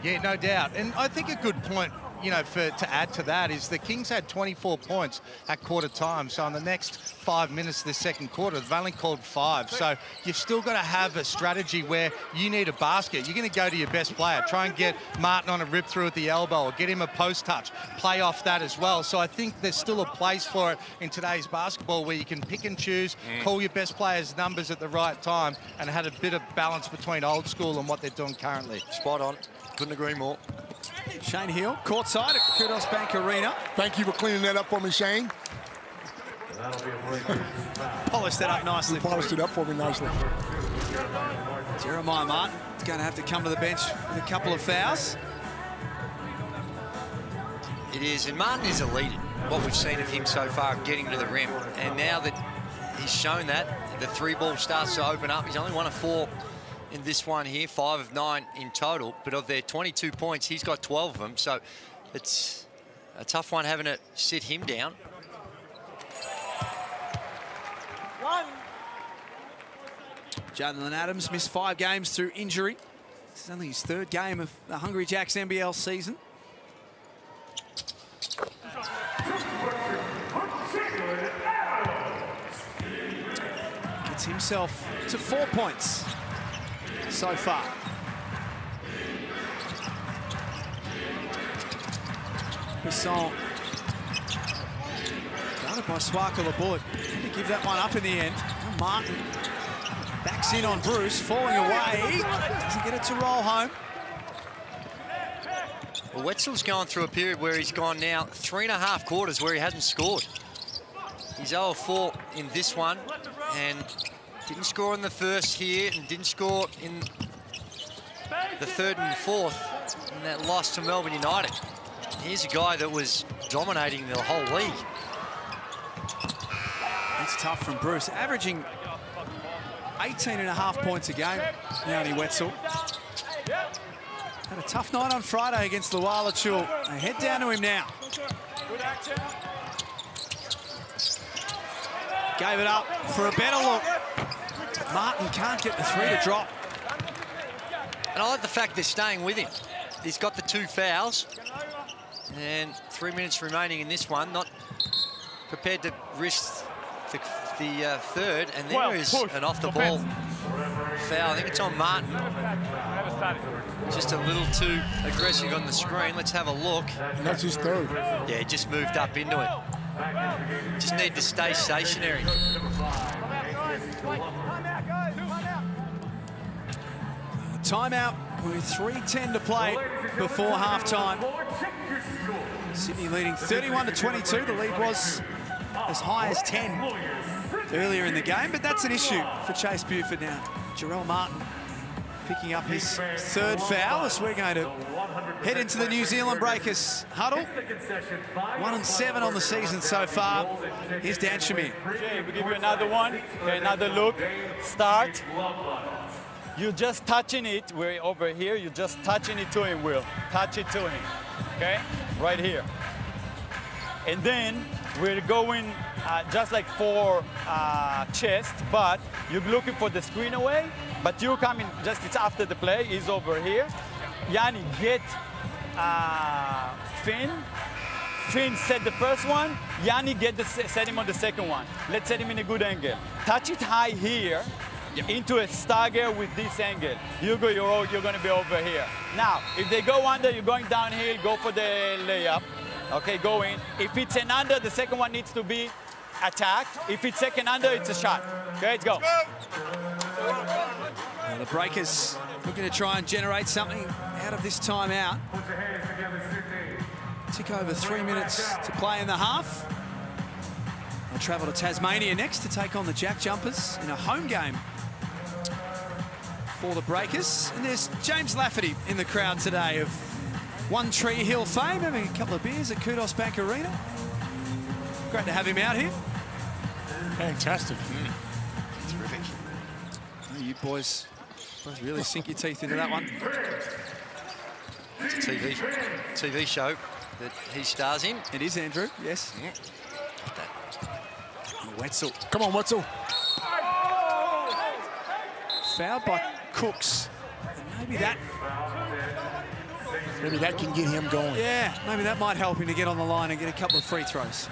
S7: Yeah, no doubt. And I think a good point, you know, to add to that is the Kings had 24 points at quarter time. So in the next 5 minutes of the second quarter, they've only called 5. So you've still got to have a strategy where you need a basket. You're going to go to your best player. Try and get Martin on a rip through at the elbow or get him a post touch. Play off that as well. So I think there's still a place for it in today's basketball where you can pick and choose, call your best players' numbers at the right time, and had a bit of balance between old school and what they're doing currently.
S5: Spot on. Couldn't agree more.
S4: Shane Hill, courtside at Kudos Bank Arena.
S6: Thank you for cleaning that up for me, Shane.
S4: Polished that up nicely.
S6: You polished it up for me nicely.
S4: Jeremiah Martin is going to have to come to the bench with a couple of fouls.
S5: It is, and Martin is a leader. What we've seen of him so far, getting to the rim. And now that he's shown that, the three ball starts to open up. He's only 1 of 4 in this one here, 5 of 9 in total. But of their 22 points, he's got 12 of them. So it's a tough one having to sit him down.
S4: Jalen Adams missed 5 games through injury. This is only his 3rd game of the Hungry Jacks NBL season. Gets himself to 4 points so far. Bisson guarded by Swaka LeBullock. Had to give that one up in the end. Now Martin backs in on Bruce, falling away. Doesn't get it to roll home.
S5: Well, Wetzel's going through a period where he's gone now 3.5 quarters where he hasn't scored. He's 0 of 4 in this one, and didn't score in the first here, and didn't score in the 3rd and 4th in that loss to Melbourne United. Here's a guy that was dominating the whole league.
S4: It's tough from Bruce, averaging 18.5 points a game, Yanni Wetzel. Had a tough night on Friday against Luala Chul. They head down to him now. Gave it up for a better look. Martin can't get the 3 to drop.
S5: And I like the fact they're staying with him. He's got the 2 fouls. And 3 minutes remaining in this one. Not prepared to risk the 3rd. And there is an off-the-ball foul. I think it's on Martin. Just a little too aggressive on the screen. Let's have a look.
S6: And that's his 3rd.
S5: Yeah, just moved up into it. Just need to stay stationary.
S4: Timeout with 3:10 to play before halftime. Sydney leading 31-22. The lead was as high as 10 earlier in the game, but that's an issue for Chase Buford now. Jarrell Martin picking up his 3rd foul as we're going to head into the New Zealand Breakers huddle. 1-7 on the season so far. Here's Dan Shamir.
S1: Okay, we give you another one. Okay, another look. Start. You're just touching it. We're over here. You're just touching it to him, Will. Touch it to him. Okay? Right here. And then we're going just like for chest, but you're looking for the screen away, but you're coming just, it's after the play. He's over here. Yanni, get Finn Finn set the first one, Yanni set him on the second one. Let's set him in a good angle. Touch it high here, into a stagger with this angle. Hugo, you're going to be over here. Now, if they go under, you're going downhill, go for the layup. Okay, go in. If it's an under, the second one needs to be attacked. If it's second under, it's a shot. Okay, let's go.
S4: Well, the Breakers looking to try and generate something out of this timeout. Tick over 3 minutes to play in the half. They'll travel to Tasmania next to take on the Jack Jumpers in a home game for the Breakers. And there's James Lafferty in the crowd today of One Tree Hill fame, having a couple of beers at Kudos Bank Arena. Great to have him out here.
S6: Fantastic.
S5: Terrific.
S4: You boys really sink your teeth into that one.
S5: It's a TV show that he stars in.
S4: It is, Andrew, yes. Wetzel.
S6: Come on, Wetzel.
S4: Fouled by Cooks. And maybe that
S6: can get him going.
S4: Yeah, maybe that might help him to get on the line and get a couple of free throws.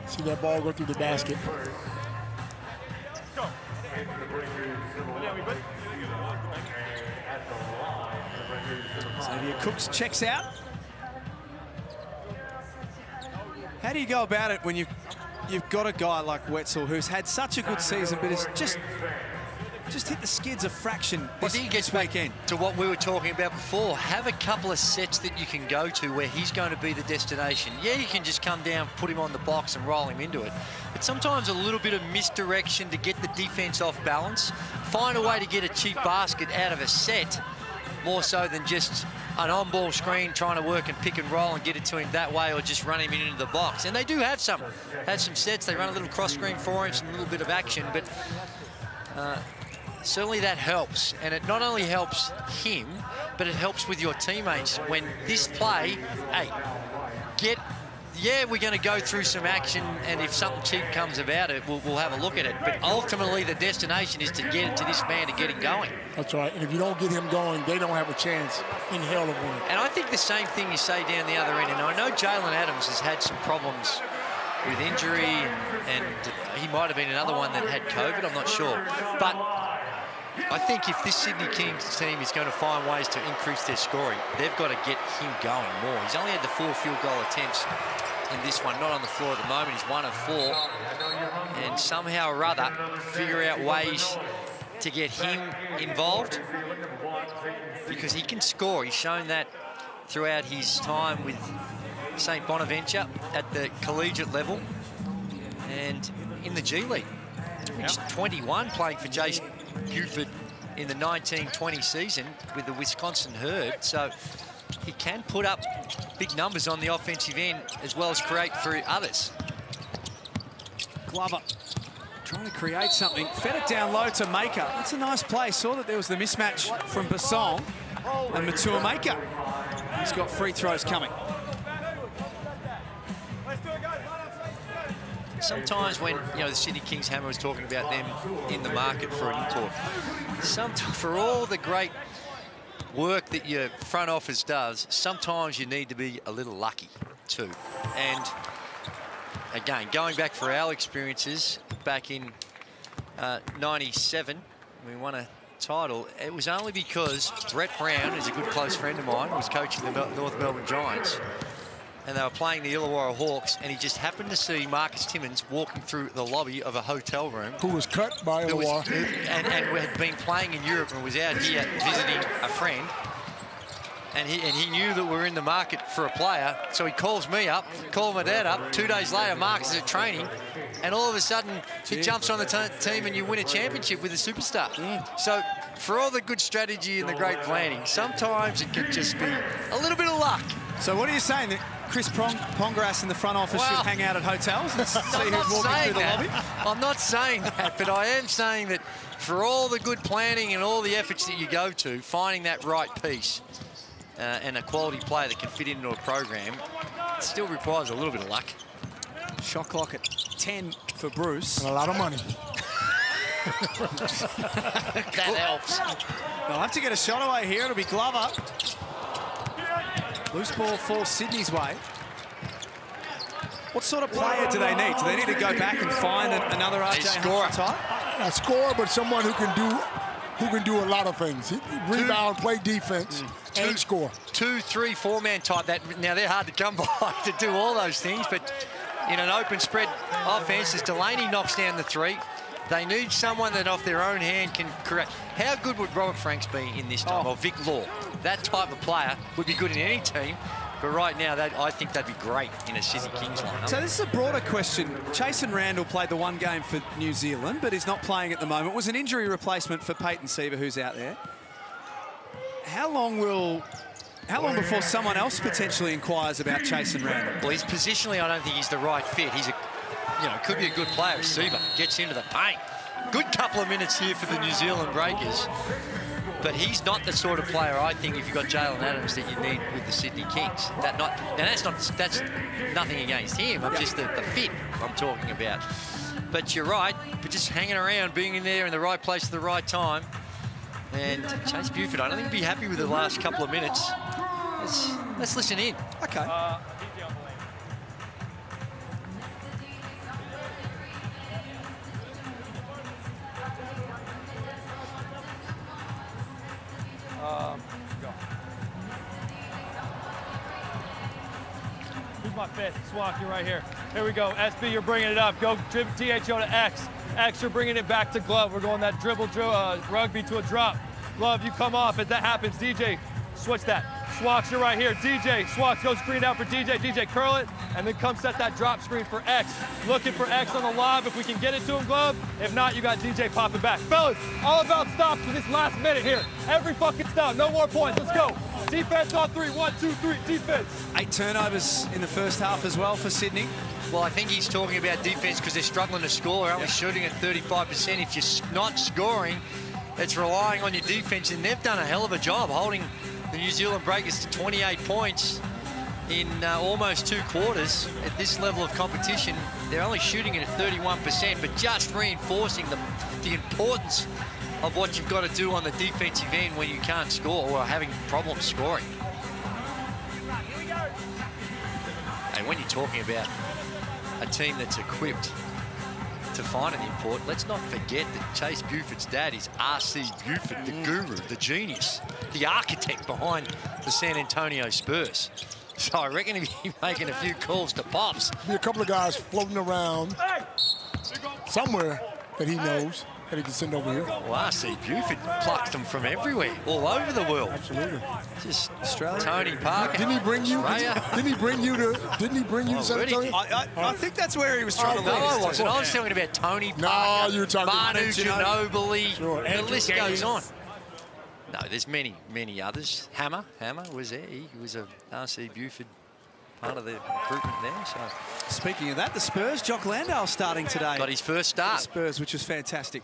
S6: See that ball go through the basket.
S4: Xavier Cooks checks out. How do you go about it when you've got a guy like Wetzel who's had such a good season but has just hit the skids a fraction this weekend?
S5: To what we were talking about before, have a couple of sets that you can go to where he's going to be the destination. Yeah, you can just come down, put him on the box and roll him into it. But sometimes a little bit of misdirection to get the defense off balance. Find a way to get a cheap basket out of a set, more so than just an on-ball screen trying to work and pick and roll and get it to him that way, or just run him into the box. And they do have some sets. They run a little cross screen for him, some little bit of action, but certainly that helps. And it not only helps him, but it helps with your teammates when this play, hey, we're going to go through some action, and if something cheap comes about it, we'll have a look at it. But ultimately, the destination is to get it to this man to get it going.
S6: That's right. And if you don't get him going, they don't have a chance in hell of winning.
S5: And I think the same thing you say down the other end. And I know Jalen Adams has had some problems with injury, and he might have been another one that had COVID, I'm not sure. But I think if this Sydney Kings team is going to find ways to increase their scoring, they've got to get him going more. He's only had the 4 field goal attempts in this one, not on the floor at the moment. He's 1 of 4. And somehow or other, figure out ways to get him involved, because he can score. He's shown that throughout his time with St. Bonaventure at the collegiate level and in the G League. He's 21, playing for Jason Buford in the 19-20 season with the Wisconsin Herd. So he can put up big numbers on the offensive end as well as create for others.
S4: Glover trying to create something. Fed it down low to Maker. That's a nice play. Saw that there was the mismatch from Basson and Matua Maker. He's got free throws coming.
S5: Sometimes when, the Sydney Kings Hammer was talking about them in the market for an import, for all the great work that your front office does, sometimes you need to be a little lucky too. And again, going back for our experiences back in 97, we won a title. It was only because Brett Brown, who's a good close friend of mine, was coaching the North Melbourne Giants, and they were playing the Illawarra Hawks, and he just happened to see Marcus Timmins walking through the lobby of a hotel room.
S6: Who was cut by Illawarra.
S5: And had been playing in Europe and was out here visiting a friend. And he knew that we were in the market for a player, so he calls me up, called my dad up. 2 days later, Marcus is at training, and all of a sudden, he jumps on the team and you win a championship with a superstar. So, for all the good strategy and the great planning, sometimes it could just be a little bit of luck.
S4: So what are you saying, that Chris Pongrass in the front office should hang out at hotels and see who's walking through the lobby?
S5: I'm not saying that, but I am saying that for all the good planning and all the efforts that you go to, finding that right piece and a quality player that can fit into a program, it still requires a little bit of luck.
S4: Shot clock at 10 for Bruce.
S6: And a lot of money.
S5: That helps.
S4: They'll have to get a shot away here. It'll be Glover. Loose ball falls Sydney's way. What sort of player do they need? Do they need to go back and find another RJ Hunter type?
S6: A scorer, but someone who can do a lot of things. Rebound, play defense, and score.
S5: 2, 3, 4-man type. Now, they're hard to come by to do all those things, but in an open spread offense, as Delaney knocks down the 3, they need someone that off their own hand can correct. How good would Robert Franks be in this time, or Vic Law? That type of player would be good in any team. But right now, I think that'd be great in a Sydney Kings lineup.
S4: So this is a broader question. Chasen Randall played the one game for New Zealand, but he's not playing at the moment. Was an injury replacement for Peyton Seaver, who's out there. How long before someone else potentially inquires about Chasen Randall?
S5: Well, he's positionally, I don't think he's the right fit. He's could be a good player. Seaver gets into the paint. Good couple of minutes here for the New Zealand Breakers. But he's not the sort of player, I think, if you've got Jalen Adams, that you need with the Sydney Kings. That's nothing against him. I'm just the fit I'm talking about. But you're right, but just hanging around, being in there in the right place at the right time. And Chase Buford, I don't think he'd be happy with the last couple of minutes. Let's listen in.
S4: Okay.
S9: Who's my fifth? Swank, you're right here. Here we go. SB, you're bringing it up. Go THO to X. X, you're bringing it back to Glove. We're going that dribble rugby to a drop. Glove, you come off. As that happens, DJ, switch that. Swanks, you're right here. DJ, Swanks, go screen out for DJ. DJ, curl it, and then come set that drop screen for X. Looking for X on the lob. If we can get it to him, Glove. If not, you got DJ popping back. Fellas, all about stops for this last minute here. Every fucking stop. No more points. Let's go. Defense on 3. 1, 2, 3. Defense.
S4: 8 turnovers in the first half as well for Sydney.
S5: Well, I think he's talking about defense because they're struggling to score. They're only shooting at 35%. If you're not scoring, it's relying on your defense, and they've done a hell of a job holding the New Zealand Breakers to 28 points in almost 2 quarters. At this level of competition, they're only shooting it at 31%, but just reinforcing the importance of what you've got to do on the defensive end when you can't score or are having problems scoring. And when you're talking about a team that's equipped to find an import, let's not forget that Chase Buford's dad is R.C. Buford, the guru, the genius, the architect behind the San Antonio Spurs. So I reckon he'll be making a few calls to Pops.
S6: Be a couple of guys floating around somewhere that he knows that he can send over here.
S5: Well, R.C. Buford plucked them from everywhere, all over the world.
S6: Absolutely.
S5: Just Australia. Tony Parker.
S6: Didn't he bring you? Didn't he bring you to San Antonio?
S4: I think that's where he was trying to
S5: No,
S4: lead
S5: I
S4: us
S5: wasn't.
S4: to.
S5: I was talking about Tony Parker.
S6: No, you were talking
S5: Manu Ginobili.
S6: Sure.
S5: The list
S6: Andrew
S5: goes
S6: Gaines.
S5: on. No, there's many others. Hammer was there. He was a R.C. Buford part of the recruitment there. So
S4: Speaking of that, the Spurs, Jock Landale starting today.
S5: got his first start.
S4: Spurs, which was fantastic.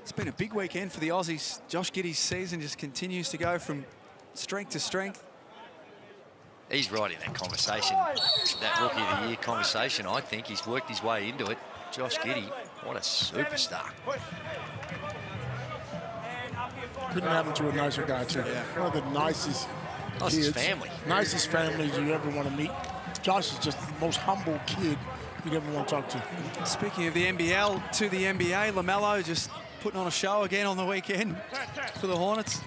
S4: It's been a big weekend for the Aussies. Josh Giddey's season just continues to go from strength to strength.
S5: He's right in that conversation, that Rookie of the Year conversation. I think he's worked his way into it. Josh Giddey, what a superstar.
S6: Couldn't happen to a nicer guy, too. One of the nicest
S5: That's
S6: kids.
S5: his family.
S6: Nicest families you ever want to meet. Josh is just the most humble kid you'd ever want to talk to.
S4: Speaking of the NBL to the NBA, LaMelo just putting on a show again on the weekend for the Hornets.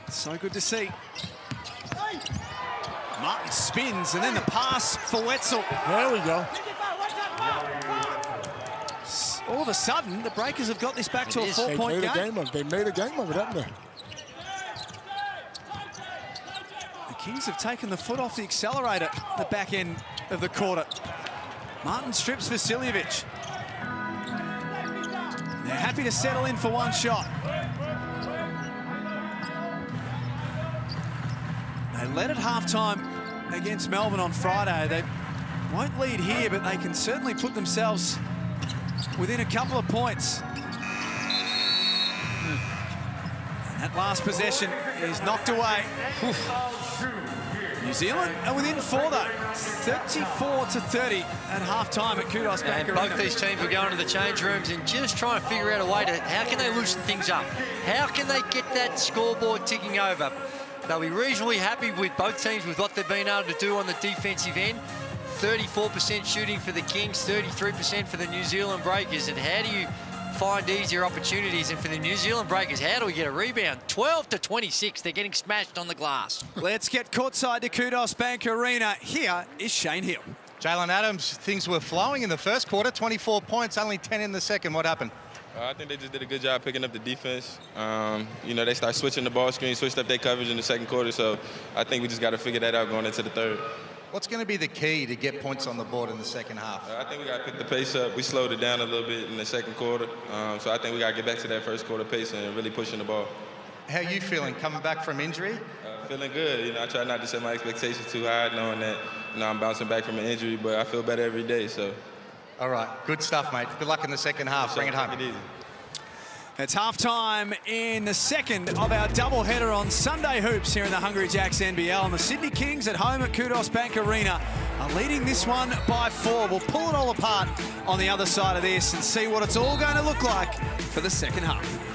S4: So good to see. Martin spins, and then the pass for Wetzel.
S6: There we go.
S4: All of a sudden, the Breakers have got this back to a
S5: is.
S4: 4-point game.
S6: They made a game of it, haven't they?
S4: The Kings have taken the foot off the accelerator at the back end of the quarter. Martin strips Vasiljevic. They're happy to settle in for one shot. They led at halftime against Melbourne on Friday. They won't lead here, but they can certainly put themselves within a couple of points. That last possession is knocked away. New Zealand are within 4 though, 34-30 at halftime at Kudos Bank
S5: And both
S4: Arena.
S5: these teams were going to the change rooms and just trying to figure out a way to, how can they loosen things up? How can they get that scoreboard ticking over? they'll be reasonably happy with both teams with what they've been able to do on the defensive end. 34% shooting for the Kings, 33% for the New Zealand Breakers. And how do you find easier opportunities? And for the New Zealand Breakers, how do we get a rebound? 12-26, they're getting smashed on the glass.
S4: Let's get courtside to Kudos Bank Arena. Here is Shane Hill.
S7: Jalen Adams, things were flowing in the first quarter, 24 points, only 10 in the second. What happened?
S10: I think they just did a good job picking up the defense. You know, they start switching the ball screen, switched up their coverage in the second quarter, so I think we just got to figure that out going into the third.
S7: What's going to be the key to get points on the board in the second half?
S10: I think we got to pick the pace up. We slowed it down a little bit in the second quarter, so I think we got to get back to that first quarter pace and really pushing the ball.
S7: How are you feeling coming back from injury?
S10: Feeling good. You know, I try not to set my expectations too high, knowing that, you know, I'm bouncing back from an injury, but I feel better every day, so.
S7: All right, good stuff, mate. Good luck in the second half. Bring it home.
S10: Take it easy.
S4: It's halftime in the second of our doubleheader on Sunday Hoops here in the Hungry Jacks NBL. And the Sydney Kings at home at Kudos Bank Arena are leading this one by 4. We'll pull it all apart on the other side of this and see what it's all going to look like for the second half.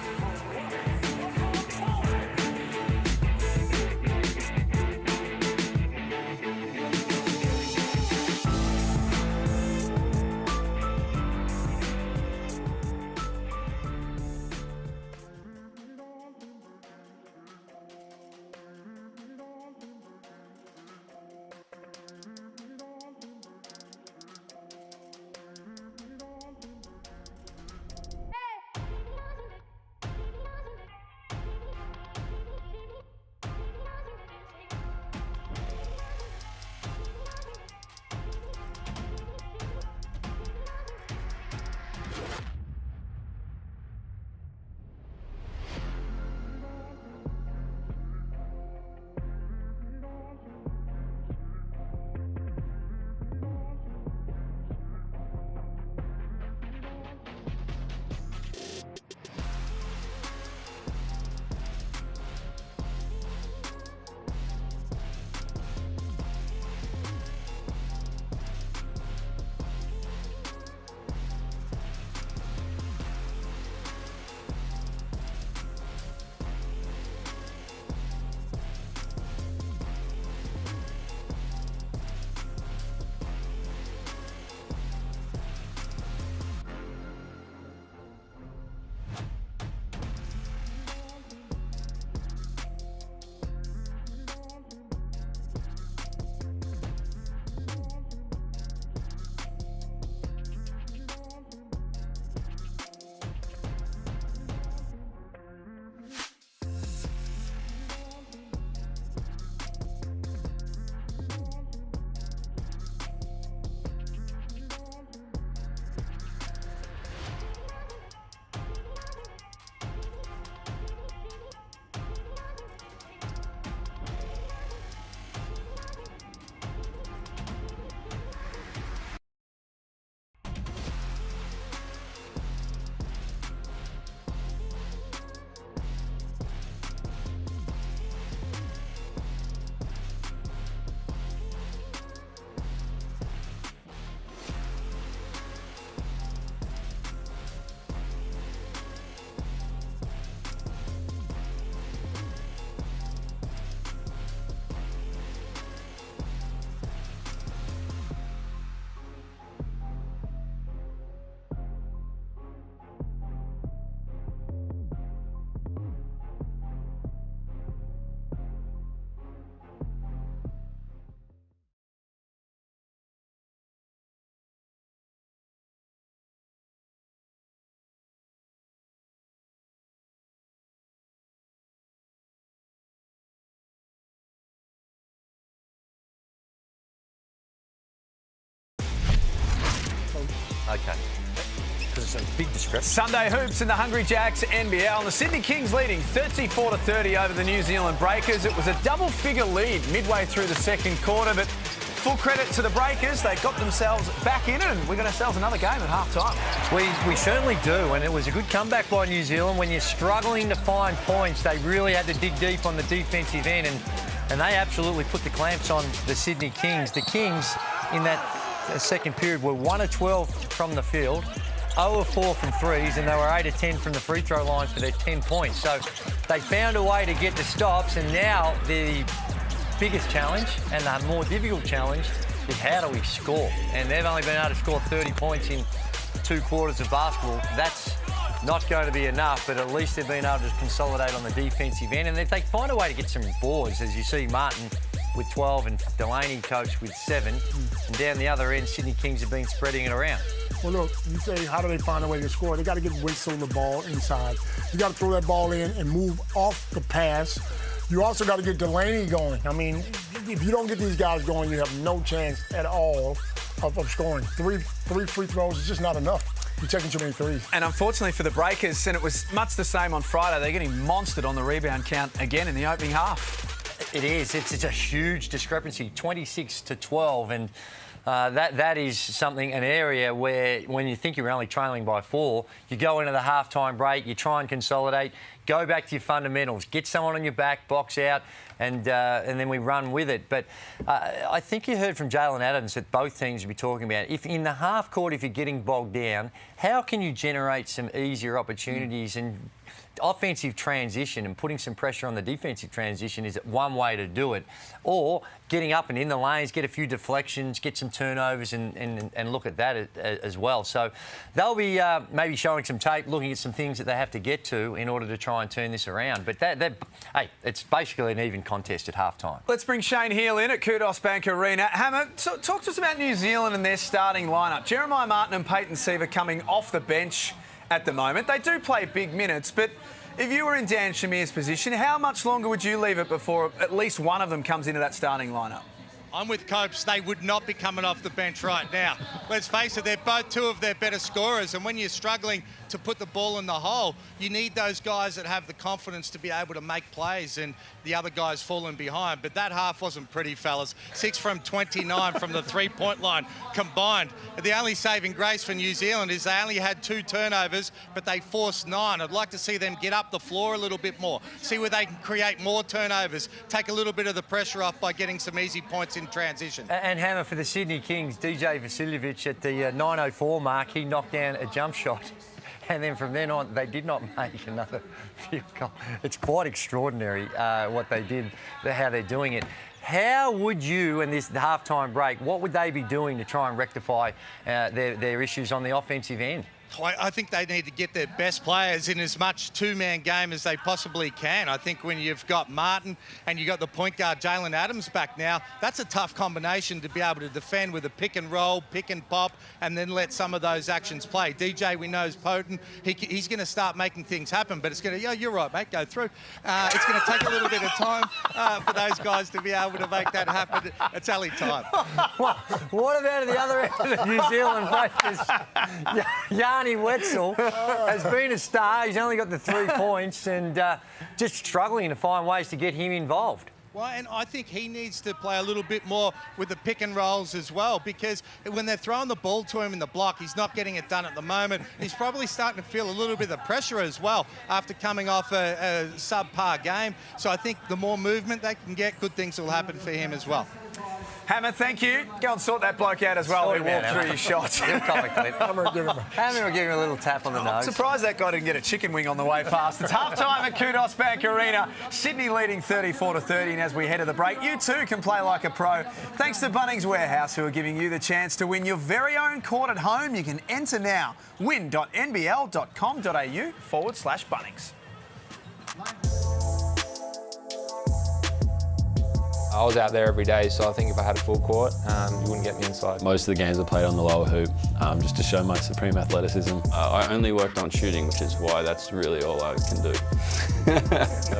S11: Okay. Because it's a big discrepancy.
S4: Sunday Hoops in the Hungry Jacks NBL. And the Sydney Kings leading 34-30 over the New Zealand Breakers. It was a double-figure lead midway through the second quarter, but full credit to the Breakers. They got themselves back in it, and we got ourselves another game at half-time.
S5: We certainly do, and it was a good comeback by New Zealand. When you're struggling to find points, they really had to dig deep on the defensive end, and they absolutely put the clamps on the Sydney Kings. The Kings, in that second period, were 1 of 12 from the field.
S11: 0 of 4 from threes, and they were 8 of 10 from the free throw line for their 10 points. So they found a way to get the stops, and now the biggest challenge and the more difficult challenge is how do we score? And they've only been able to score 30 points in 2 quarters of basketball. That's not going to be enough, but at least they've been able to consolidate on the defensive end. And if they find a way to get some boards, as you see Martin with 12 and Delaney coach with 7, and down the other end, Sydney Kings have been spreading it around.
S6: Well, look, you say, how do they find a way to score? They got to get Winslow the ball inside. You got to throw that ball in and move off the pass. You also got to get Delaney going. I mean, if you don't get these guys going, you have no chance at all of scoring. Three free throws is just not enough. You're taking too many threes.
S4: And unfortunately for the Breakers, and it was much the same on Friday, they're getting monstered on the rebound count again in the opening half.
S11: It is. It's a huge discrepancy, 26 to 12, and that is something, an area where when you think you're only trailing by 4, you go into the halftime break, you try and consolidate, go back to your fundamentals, get someone on your back, box out, and then we run with it. But I think you heard from Jalen Adams that both teams will be talking about, if in the half court, if you're getting bogged down, how can you generate some easier opportunities? And offensive transition and putting some pressure on the defensive transition is one way to do it. Or getting up and in the lanes, get a few deflections, get some turnovers and look at that as well. So they'll be maybe showing some tape, looking at some things that they have to get to in order to try and turn this around. But hey, it's basically an even contest at halftime.
S4: Let's bring Shane Heal in at Kudos Bank Arena. Hammer, talk to us about New Zealand and their starting lineup. Jeremiah Martin and Peyton Siva coming off the bench at the moment. They do play big minutes, but if you were in Dan Shamir's position, how much longer would you leave it before at least one of them comes into that starting lineup?
S7: I'm with Copes. They would not be coming off the bench right now. Let's face it, they're both 2 of their better scorers, and when you're struggling to put the ball in the hole, you need those guys that have the confidence to be able to make plays, and the other guys falling behind. But that half wasn't pretty, fellas. 6 from 29 from the three-point line combined. The only saving grace for New Zealand is they only had 2 turnovers, but they forced 9. I'd like to see them get up the floor a little bit more, see where they can create more turnovers, take a little bit of the pressure off by getting some easy points in transition.
S11: And Hammer, for the Sydney Kings, DJ Vasiljevic at the 9:04 mark, he knocked down a jump shot. And then from then on, they did not make another field goal. It's quite extraordinary what they did, how they're doing it. How would you, in this halftime break, what would they be doing to try and rectify their issues on the offensive end?
S7: I think they need to get their best players in as much 2-man game as they possibly can. I think when you've got Martin and you've got the point guard Jalen Adams back now, that's a tough combination to be able to defend with a pick and roll, pick and pop, and then let some of those actions play. DJ, we know, is potent. He's going to start making things happen, but it's going to, yeah, you're right, mate, go through. It's going to take a little bit of time for those guys to be able to make that happen. It's only time.
S11: What about at the other end of the New Zealand players? Yanni Wetzel has been a star. He's only got the 3 points and just struggling to find ways to get him involved.
S7: Well, and I think he needs to play a little bit more with the pick and rolls as well, because when they're throwing the ball to him in the block, he's not getting it done at the moment. He's probably starting to feel a little bit of pressure as well after coming off a subpar game. So I think the more movement they can get, good things will happen for him as well.
S4: Hammer, thank you. Go and sort that bloke out as well who walked through your shots.
S11: Hammer will give him a little tap on the nose.
S4: I'm surprised that guy didn't get a chicken wing on the way past. It's half-time at Kudos Bank Arena. Sydney leading 34-30, and as we head to the break, you too can play like a pro. Thanks to Bunnings Warehouse, who are giving you the chance to win your very own court at home. You can enter now. win.nbl.com.au/Bunnings.
S12: I was out there every day, so I think if I had a full court, you wouldn't get me inside.
S13: Most of the games I played on the lower hoop, just to show my supreme athleticism.
S14: I only worked on shooting, which is why that's really all I can do.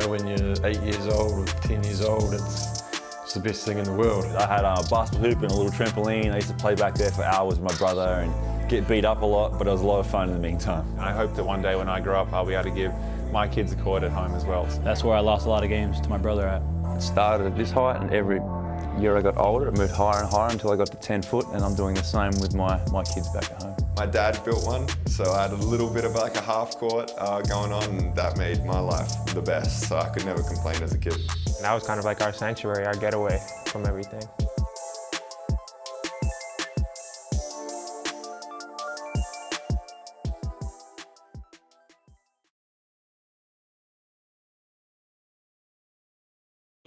S15: When you're 8 years old or 10 years old, it's the best thing in the world.
S16: I had a basketball hoop and a little trampoline. I used to play back there for hours with my brother and get beat up a lot, but it was a lot of fun in the meantime.
S17: I hope that one day when I grow up, I'll be able to give my kids a court at home as well.
S13: That's where I lost a lot of games to my brother at.
S14: It started at this height, and every year I got older, it moved higher and higher until I got to 10 foot, and I'm doing the same with my kids back at home.
S18: My dad built one, so I had a little bit of like a half court going on, and that made my life the best, so I could never complain as a kid.
S17: And that was kind of like our sanctuary, our getaway from everything.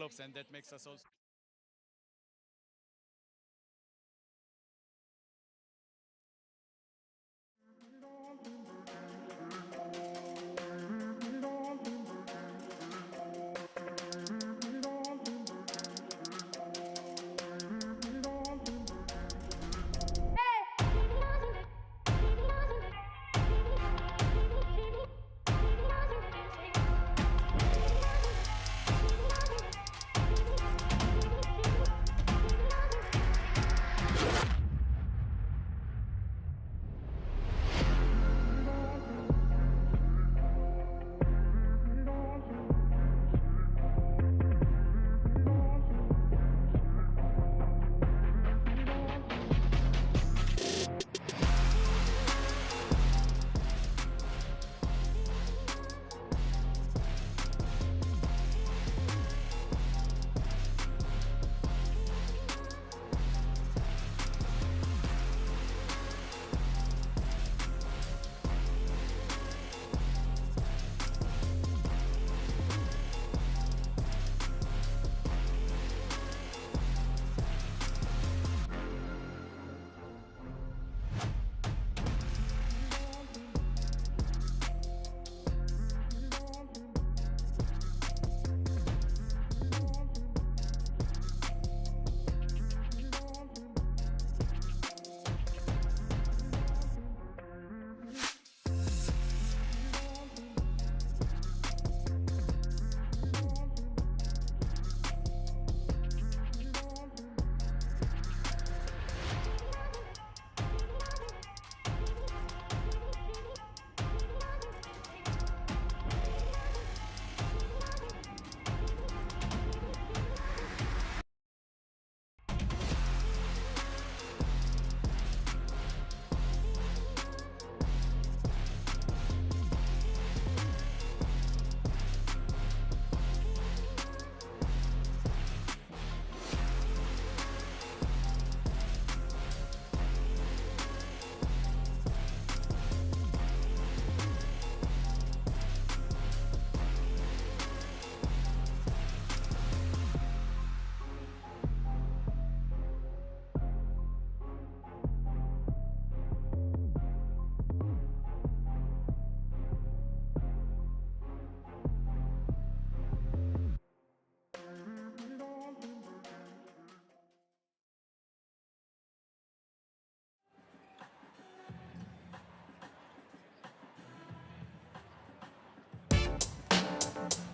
S1: And that makes us also.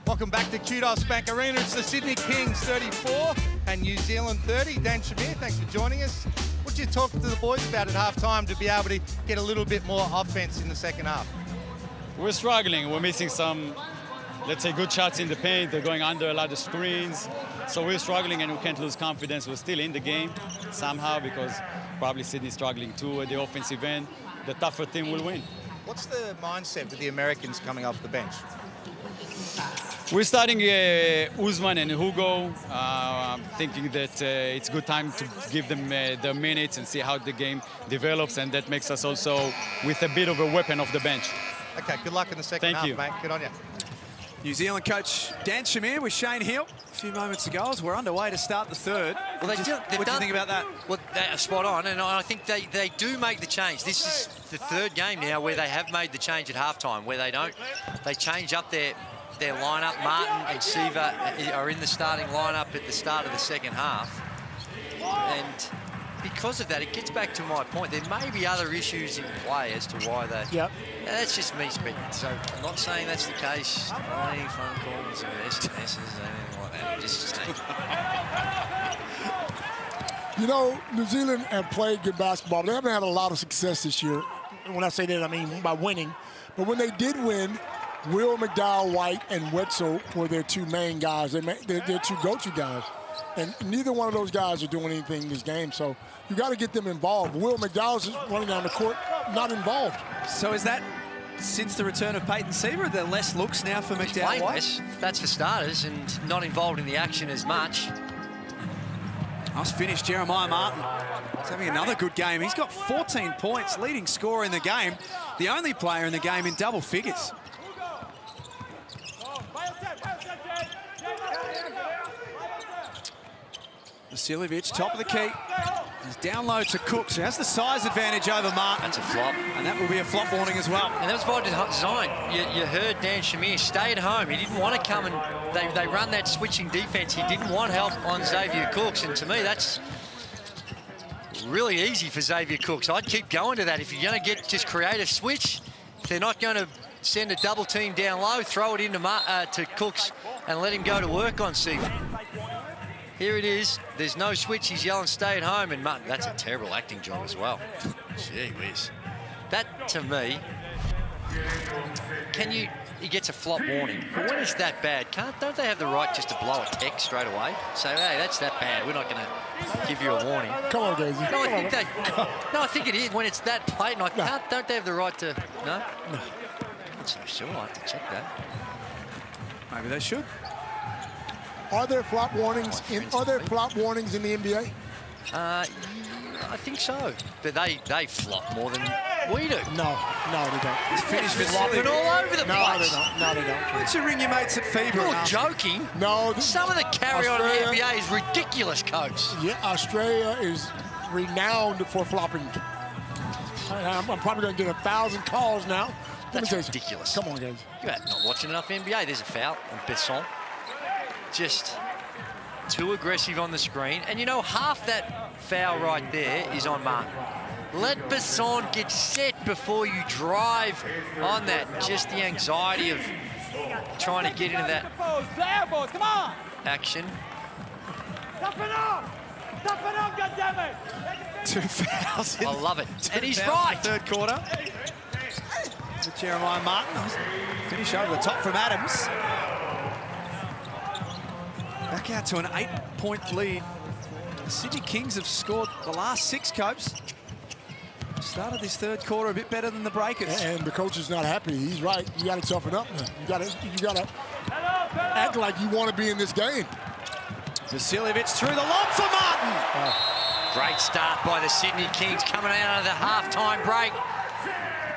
S7: Welcome back to Kudos Bank Arena. It's the Sydney Kings 34 and New Zealand 30. Dan Shamir, thanks for joining us. What did you talk to the boys about at halftime to be able to get a little bit more offense in the second half?
S1: We're struggling. We're missing some, let's say, good shots in the paint. They're going under a lot of screens. So we're struggling and we can't lose confidence. We're still in the game somehow because probably Sydney's struggling too at the offensive end. The tougher team will win.
S7: What's the mindset with the Americans coming off the bench?
S1: We're starting Usman and Hugo, thinking that it's good time to give them the minutes and see how the game develops, and that makes us also with a bit of a weapon off the bench.
S7: Okay, good luck in the second half, mate. Good on you.
S4: New Zealand coach Dan Shamir with Shane Hill a few moments ago as we're underway to start the third.
S5: Well,
S4: what do you think about that?
S5: Well, they're spot on, and I think they do make the change. This is the third game now where they have made the change at halftime, where they change up their lineup. Martin and Siva are in the starting lineup at the start of the second half. And because of that, it gets back to my point. There may be other issues in play as to why they... Yep. That's just me speaking. So I'm not saying that's the case. Any phone calls or SMSs or anything like that. I'm just saying.
S6: You know, New Zealand have played good basketball. They haven't had a lot of success this year. When I say that, I mean by winning. But when they did win, Will, McDowell, White, and Wetzel were their two main guys. They're two go-to guys. And neither one of those guys are doing anything in this game. So you got to get them involved. Will McDowell's running down the court, not involved.
S4: So is that since the return of Peyton Siva? Are there less looks now for McDowell?
S5: Less, that's for starters, and not involved in the action as much.
S4: Nice finish, Jeremiah Martin. He's having another good game. He's got 14 points, leading scorer in the game. The only player in the game in double figures. Vasiljevic, top of the key. He's down low to Cooks, who has the size advantage over Martin.
S5: That's a flop.
S4: And that will be a flop warning as well.
S5: And that was by design. You heard Dan Shamir stay at home. He didn't want to come and they run that switching defense. He didn't want help on Xavier Cooks. And to me, that's really easy for Xavier Cooks. I'd keep going to that. If you're going to just create a switch, if they're not going to send a double team down low, throw it into to Cooks and let him go to work on Seaver. Here it is. There's no switch. He's yelling, stay at home. And Martin, that's a terrible acting job as well. Gee whiz. That, to me, he gets a flop warning. But when it's that bad, don't they have the right just to blow a text straight away? Say, hey, that's that bad. We're not going to give you a warning.
S6: Come on, Daisy.
S5: No, I think it is. When it's that blatant, don't they have the right to... No? No. I'm so sure. I'll have to check that.
S4: Maybe they should.
S6: Are there flop warnings in the NBA?
S5: I think so. But they flop more than we do.
S6: No, they don't.
S4: It's finished with
S5: flopping all over the place.
S6: No, they don't.
S4: Why don't you ring your mates at FIBA?
S5: You're joking.
S6: No.
S5: Some of the carry-on in the NBA is ridiculous, Coach.
S6: Yeah, Australia is renowned for flopping. I'm probably going to get 1,000 calls now.
S5: That's ridiculous.
S6: Come on, guys.
S5: You're not watching enough NBA. There's a foul on Besson. Just too aggressive on the screen. And you know, half that foul right there is on Martin. Let Besson get set before you drive on that. Just the anxiety of trying to get into that action.
S9: Toughen up, goddammit!
S4: 2 fouls.
S5: I love it. And he's right.
S4: Third quarter. With Jeremiah Martin. Finish over the top from Adams. Back out to an 8-point lead. The Sydney Kings have scored the last 6, Copes. Started this third quarter a bit better than the Breakers.
S6: And the coach is not happy. He's right. You got to toughen up. You got to act like you want to be in this game.
S4: Vasiljevic through the lob for Martin.
S5: Great start by the Sydney Kings coming out of the halftime break.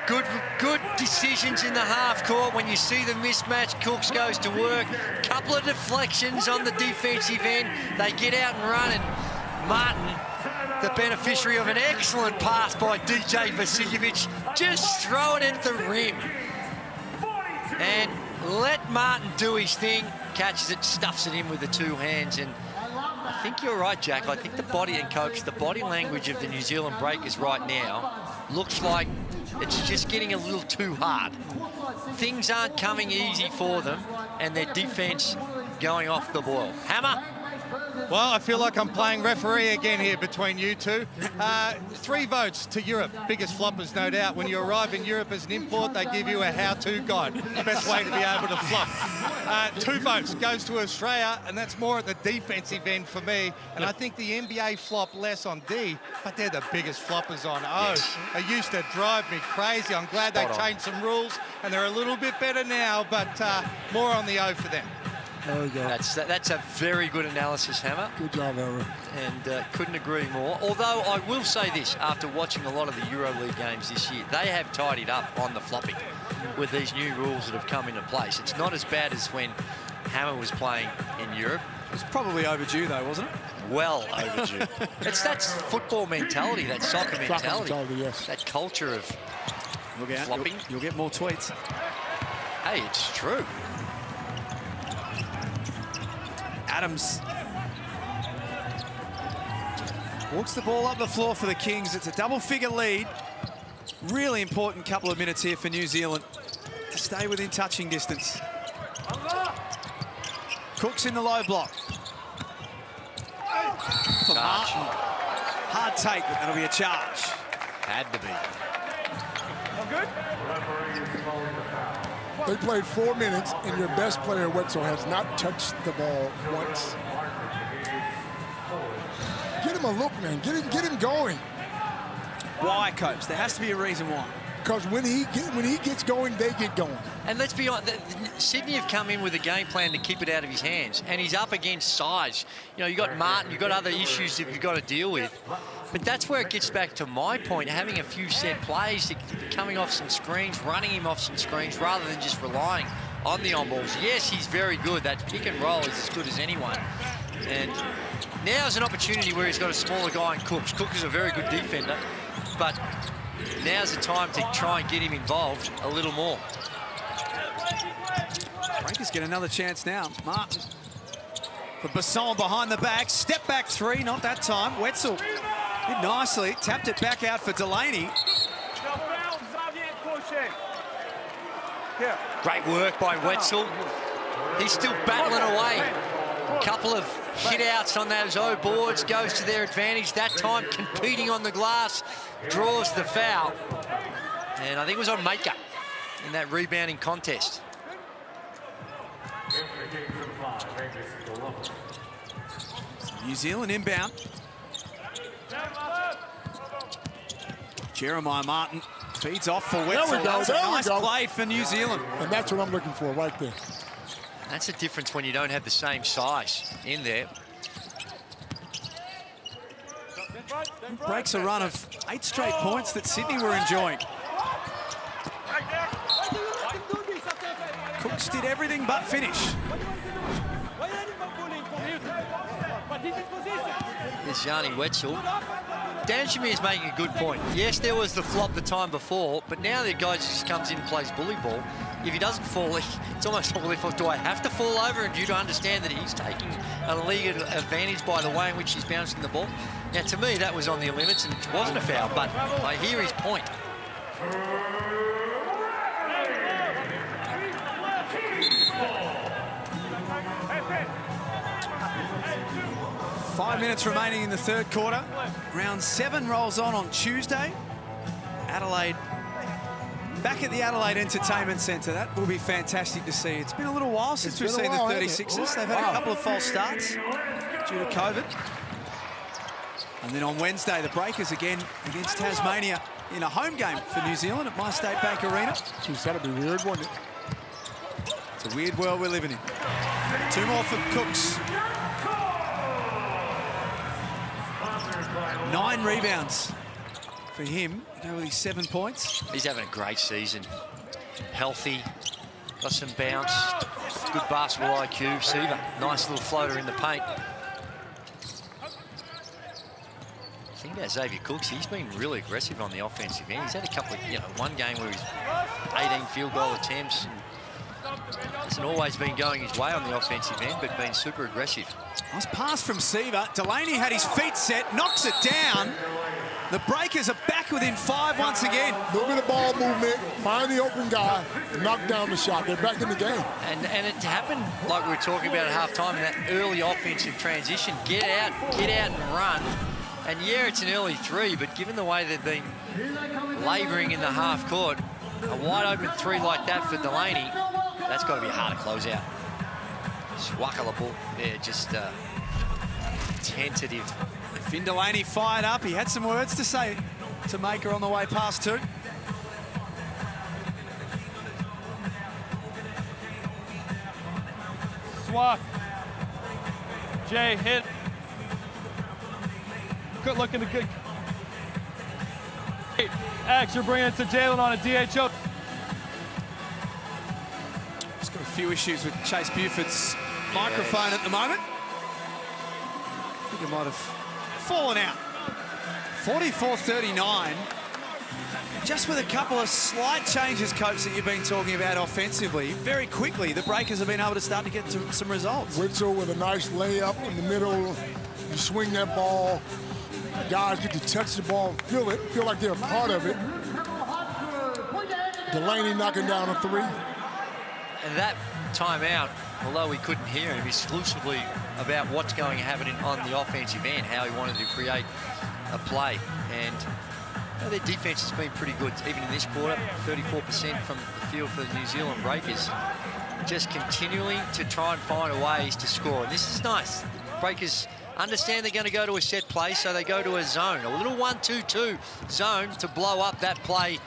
S5: Good decisions in the half court. When you see the mismatch, Cooks goes to work. Couple of deflections on the defensive end. They get out and run, and Martin, the beneficiary of an excellent pass by DJ Vasiljevic, just throw it at the rim. And let Martin do his thing. Catches it, stuffs it in with the 2 hands. And I think you're right, Jack. I think the body language of the New Zealand Breakers right now looks like it's just getting a little too hard. Things aren't coming easy for them, and their defense going off the boil. Hammer?
S7: Well, I feel like I'm playing referee again here between you two. 3 votes to Europe. Biggest floppers, no doubt. When you arrive in Europe as an import, they give you a how-to guide. Best way to be able to flop. 2 votes goes to Australia, and that's more at the defensive end for me. And I think the NBA flop less on D, but they're the biggest floppers on O. Yes. They used to drive me crazy. I'm glad they changed some rules, and they're a little bit better now, but more on the O for them.
S6: There we go.
S5: That's a very good analysis, Hammer.
S6: Good job, Hammer.
S5: And couldn't agree more. Although I will say this, after watching a lot of the EuroLeague games this year, they have tidied up on the flopping with these new rules that have come into place. It's not as bad as when Hammer was playing in Europe.
S4: It was probably overdue, though, wasn't it?
S5: Well overdue. That's football mentality, that soccer mentality.
S6: Yes.
S5: That culture of flopping.
S4: You'll get more tweets.
S5: Hey, it's true.
S4: Adams walks the ball up the floor for the Kings. It's a double-figure lead. Really important couple of minutes here for New Zealand to stay within touching distance. Cooks in the low block. For Martin. Hard take, but that'll be a charge.
S5: Had to be.
S6: They played 4 minutes, and your best player, Wetzel, has not touched the ball once. Get him a look, man. Get him going.
S4: Why, Coach? There has to be a reason why.
S6: Because when he gets going, they get going.
S5: And let's be honest, Sydney have come in with a game plan to keep it out of his hands, and he's up against size. You know, you got Martin, you got other issues that you've got to deal with. But that's where it gets back to my point, having a few set plays, coming off some screens, running him off some screens, rather than just relying on the on-balls. Yes, he's very good. That pick and roll is as good as anyone. And now's an opportunity where he's got a smaller guy in Cooks. Cooks is a very good defender, but now's the time to try and get him involved a little more.
S4: Breakers get another chance now. Martin for Basson behind the back. Step back three, not that time. Wetzel did nicely. Tapped it back out for Delaney.
S5: Great work by Wetzel. He's still battling away. A couple of hit-outs on those O boards goes to their advantage. That time competing on the glass, draws the foul. And I think it was on Maker in that rebounding contest.
S4: New Zealand inbound. Jeremiah Martin feeds off for Wetzel.
S6: There we go.
S4: That's a nice play for New Zealand.
S6: And that's what I'm looking for right there.
S5: That's the difference when you don't have the same size in there.
S4: Breaks a run of 8 straight points that Sydney were enjoying. Cooks did everything but finish.
S5: There's Yanni Wetzel. Dan Shamir is making a good point. Yes, there was the flop the time before, but now the guy just comes in and plays bully ball. If he doesn't fall, it's almost like, well, do I have to fall over? And do you understand that he's taking a league advantage by the way in which he's bouncing the ball? Now, to me, that was on the limits and it wasn't a foul, but I hear his point.
S4: 5 minutes remaining in the third quarter. Round 7 rolls on Tuesday. Adelaide, back at the Adelaide Entertainment Centre. That will be fantastic to see. It's been a little while since we've seen the 36ers. They've had a couple of false starts due to COVID. And then on Wednesday, the Breakers again against Tasmania in a home game for New Zealand at My State Bank Arena.
S6: Jeez, that'd be weird, wouldn't it?
S4: It's a weird world we're living in. 2 more for Cooks. 9 rebounds for him. Go with his 7 points.
S5: He's having a great season. Healthy, got some bounce, good basketball IQ. Seaver, nice little floater in the paint. The thing about Xavier Cooks, he's been really aggressive on the offensive end. He's had a couple of, one game where he's 18 field goal attempts. And hasn't always been going his way on the offensive end, but been super aggressive.
S4: Nice pass from Seaver. Delaney had his feet set, knocks it down. The Breakers are back within 5 once again.
S6: A little bit of ball movement, find the open guy, knock down the shot. They're back in the game.
S5: And it happened like we were talking about at halftime in that early offensive transition. Get out and run. And yeah, it's an early 3, but given the way they've been labouring in the half court, a wide open 3 like that for Delaney, that's got to be hard to close out. Swakkalable there, just tentative.
S4: Finn Delaney fired up. He had some words to say to Maker on the way past 2.
S9: Swak. Jay hit. Good looking to good. X, you're bringing it to Jalen on a DHO.
S4: Just got a few issues with Chase Buford's microphone at the moment. I think it might have fallen out. 44-39. Just with a couple of slight changes, Coach, that you've been talking about offensively, very quickly, the Breakers have been able to start to get to some results.
S6: Wetzel with a nice layup in the middle. You swing that ball. Guys get to touch the ball, feel like they're a part of it. Delaney knocking down a 3.
S5: And that timeout, although we couldn't hear him exclusively about what's going to happen on the offensive end, how he wanted to create a play. And their defense has been pretty good, even in this quarter, 34% from the field for the New Zealand Breakers. Just continually to try and find ways to score. And this is nice. Breakers understand they're going to go to a set play, so they go to a zone, a little 1-2-2 zone to blow up that play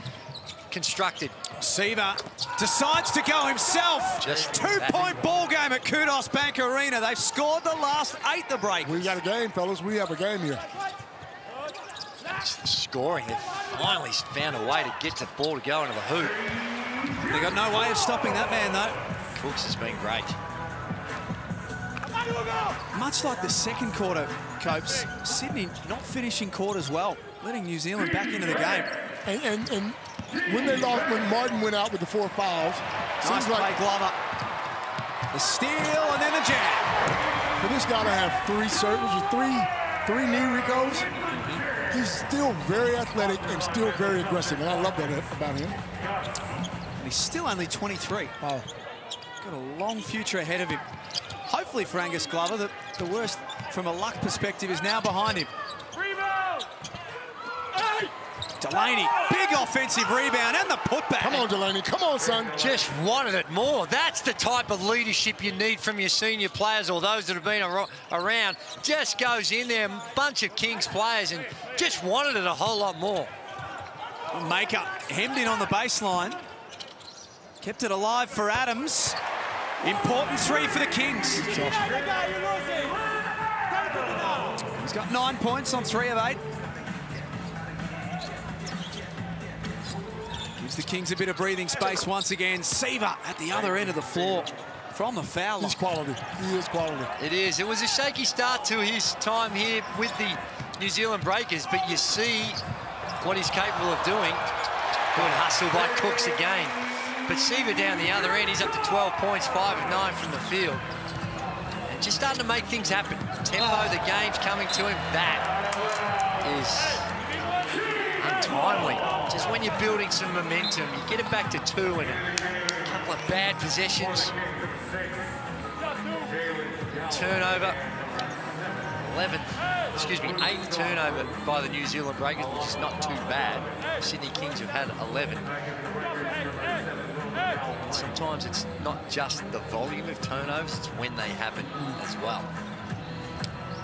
S5: constructed.
S4: Seaver decides to go himself.
S5: Just
S4: 2-point ball game at Kudos Bank Arena. They've scored the last 8, the Breakers.
S6: We got a game, fellas. We have a game here.
S5: Scoring, they've finally found a way to get the ball to go into the hoop.
S4: They got no way of stopping that man, though.
S5: Cooks has been great.
S4: Much like the second quarter, Copes, Sydney not finishing quarters well, letting New Zealand back into the game.
S6: And when they lost, when Martin went out with the 4 fouls,
S4: Nice play, Glover. The steal and then the jab.
S6: For this guy to have 3 serves with three knee recos, he's still very athletic and still very aggressive, and I love that about him.
S4: And he's still only 23.
S6: Wow.
S4: Got a long future ahead of him. Hopefully for Angus Glover, the worst from a luck perspective is now behind him.
S9: Rebound!
S4: Delaney, big offensive rebound and the putback.
S6: Come on, Delaney. Come on, son.
S5: Just wanted it more. That's the type of leadership you need from your senior players or those that have been around. Just goes in there, a bunch of Kings players, and just wanted it a whole lot more.
S4: Maker hemmed in on the baseline. Kept it alive for Adams. Important 3 for the Kings. He's got 9 points on 3 of 8. Gives the Kings a bit of breathing space once again. Seaver at the other end of the floor from the foul line.
S6: He's quality. He is quality.
S5: It is. It was a shaky start to his time here with the New Zealand Breakers, but you see what he's capable of doing. Good hustle by Cooks again. But Seaver down the other end, he's up to 12 points, 5 of 9 from the field. And just starting to make things happen. Tempo, the game's coming to him. That is untimely. Just when you're building some momentum, you get it back to 2 and a couple of bad possessions. Turnover. 8th turnover by the New Zealand Breakers, which is not too bad. Sydney Kings have had 11. Sometimes it's not just the volume of turnovers, it's when they happen as well.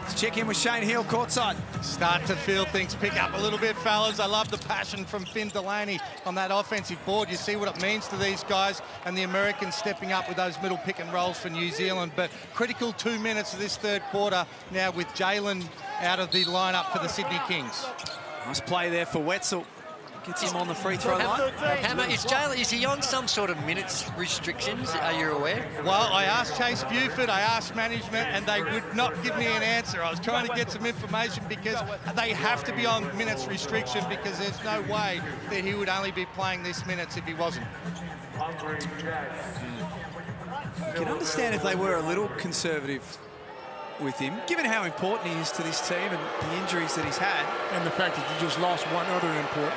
S4: Let's check in with Shane Hill, courtside.
S7: Start to feel things pick up a little bit, fellas. I love the passion from Finn Delaney on that offensive board. You see what it means to these guys, and the Americans stepping up with those middle pick and rolls for New Zealand. But critical 2 minutes of this third quarter now with Jalen out of the lineup for the Sydney Kings.
S4: Nice play there for Wetzel. Gets him on the free throw line.
S5: Hammer, is he on some sort of minutes restrictions? Are you aware?
S7: Well, I asked Chase Buford, I asked management, and they would not give me an answer. I was trying to get some information because they have to be on minutes restriction because there's no way that he would only be playing this minutes if he wasn't.
S4: You can understand if they were a little conservative with him, given how important he is to this team and the injuries that he's had.
S6: And the fact that you just lost one other import.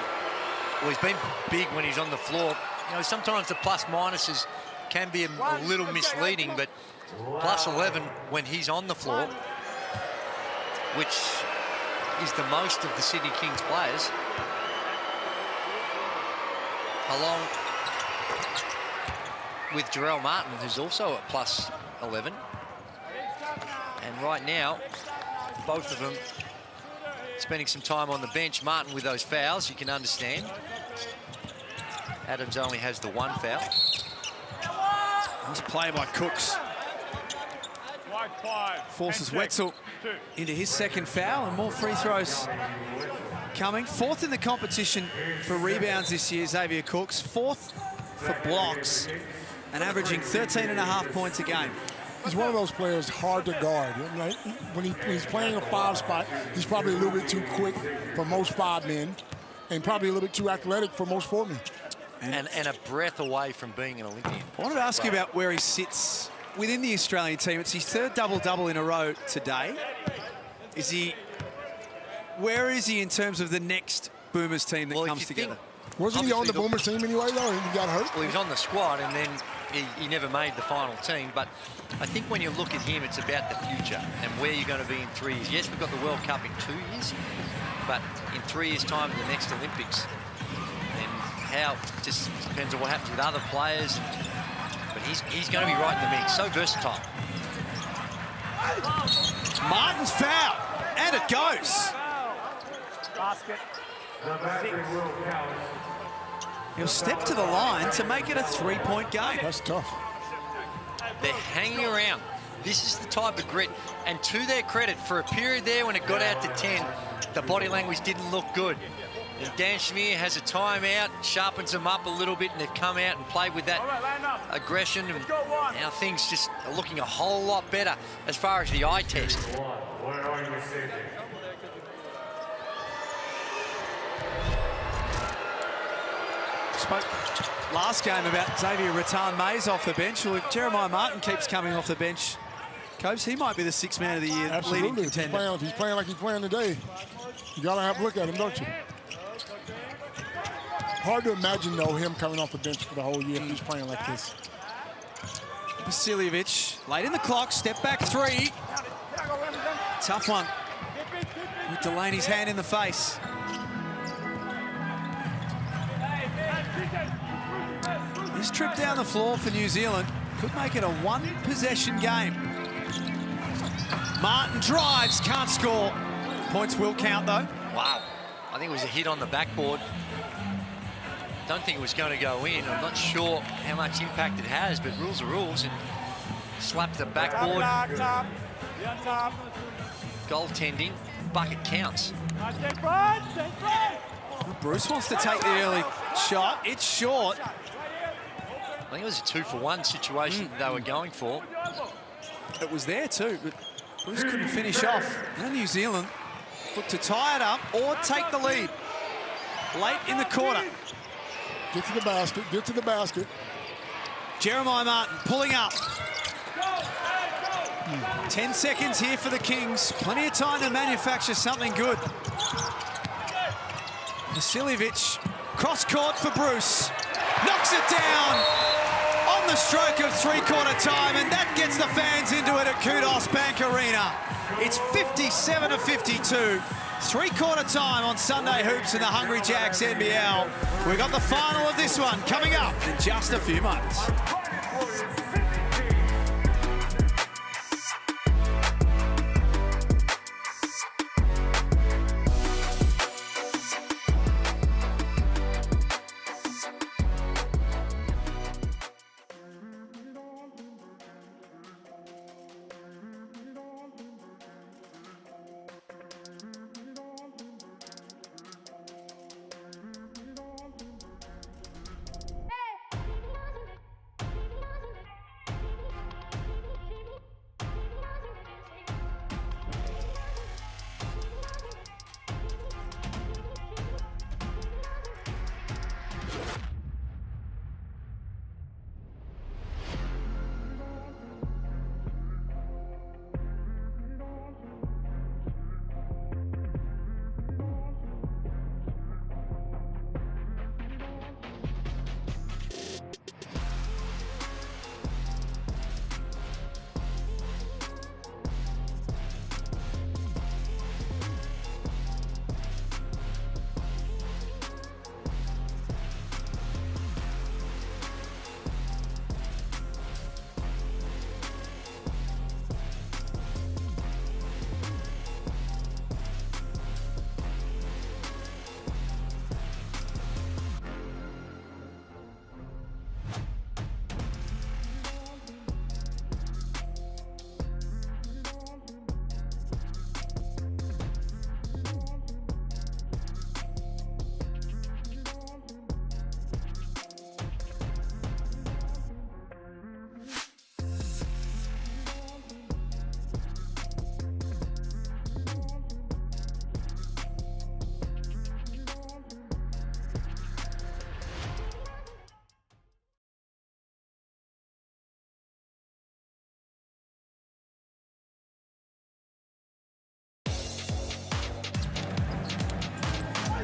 S5: Well, he's been big when he's on the floor. You know, sometimes the plus minuses can be a little misleading, but plus 11 when he's on the floor, which is the most of the Sydney Kings players, along with Jarrell Martin, who's also at plus 11. And right now, both of them spending some time on the bench. Martin with those fouls, you can understand. Adams only has the 1 foul.
S4: Nice play by Cooks. Forces Wetzel into his 2nd foul, and more free throws coming. 4th in the competition for rebounds this year, Xavier Cooks. 4th for blocks, and averaging 13.5 points a game.
S6: He's one of those players hard to guard. Like, when he's playing a 5 spot, he's probably a little bit too quick for most 5 men, and probably a little bit too athletic for most 4 men.
S5: And a breath away from being an Olympian.
S4: I wanted to ask you about where he sits within the Australian team. It's his 3rd double-double in a row today. Where is he in terms of the next Boomers team that comes together?
S6: Wasn't he on the Boomers team anyway, though? He got hurt?
S5: Well, he was on the squad, and then he never made the final team. But I think when you look at him, it's about the future and where you're going to be in 3 years. Yes, we've got the World Cup in 2 years, but in 3 years' time, the next Olympics. And how, just depends on what happens with other players. But he's going to be right in the mix. So versatile.
S4: Martin's foul, and it goes.
S9: Basket.
S4: He'll step to the line to make it a 3-point game.
S6: That's tough.
S5: They're hanging around. This is the type of grit. And to their credit, for a period there when it got out to 10, the body language didn't look good. And Dan Schmier has a timeout, sharpens them up a little bit, and they've come out and played with that aggression. And now things just are looking a whole lot better as far as the eye test.
S4: Spoke last game about Xavier Rattan-Mays off the bench. Well, if Jeremiah Martin keeps coming off the bench, Copes, he might be the sixth man of the year leading contender.
S6: If he's playing like he's playing today, you gotta have a look at him, don't you? Hard to imagine, though, him coming off the bench for the whole year if he's playing like this.
S4: Vasiljevic, late in the clock, step back three. Tough one. With Delaney's hand in the face. This trip down the floor for New Zealand could make it a one-possession game. Martin drives, can't score. Points will count, though.
S5: Wow. I think it was a hit on the backboard. Don't think it was going to go in. I'm not sure how much impact it has, but rules are rules. And slap the backboard. Goaltending, bucket counts.
S4: Bruce wants to take the early shot. It's short.
S5: I think it was a 2-for-1 situation they were going for.
S4: It was there too, but Bruce couldn't finish off. Now New Zealand look to tie it up or take the lead. Late in the quarter.
S6: Get to the basket, get to the basket.
S4: Jeremiah Martin pulling up. 10 seconds here for the Kings. Plenty of time to manufacture something good. Vasiljevic, cross court for Bruce. Knocks it down on the stroke of three-quarter time, and that gets the fans into it at Kudos Bank Arena. It's 57-52. Three-quarter time on Sunday Hoops in the Hungry Jacks NBL. We've got the final of this one coming up in just a few moments.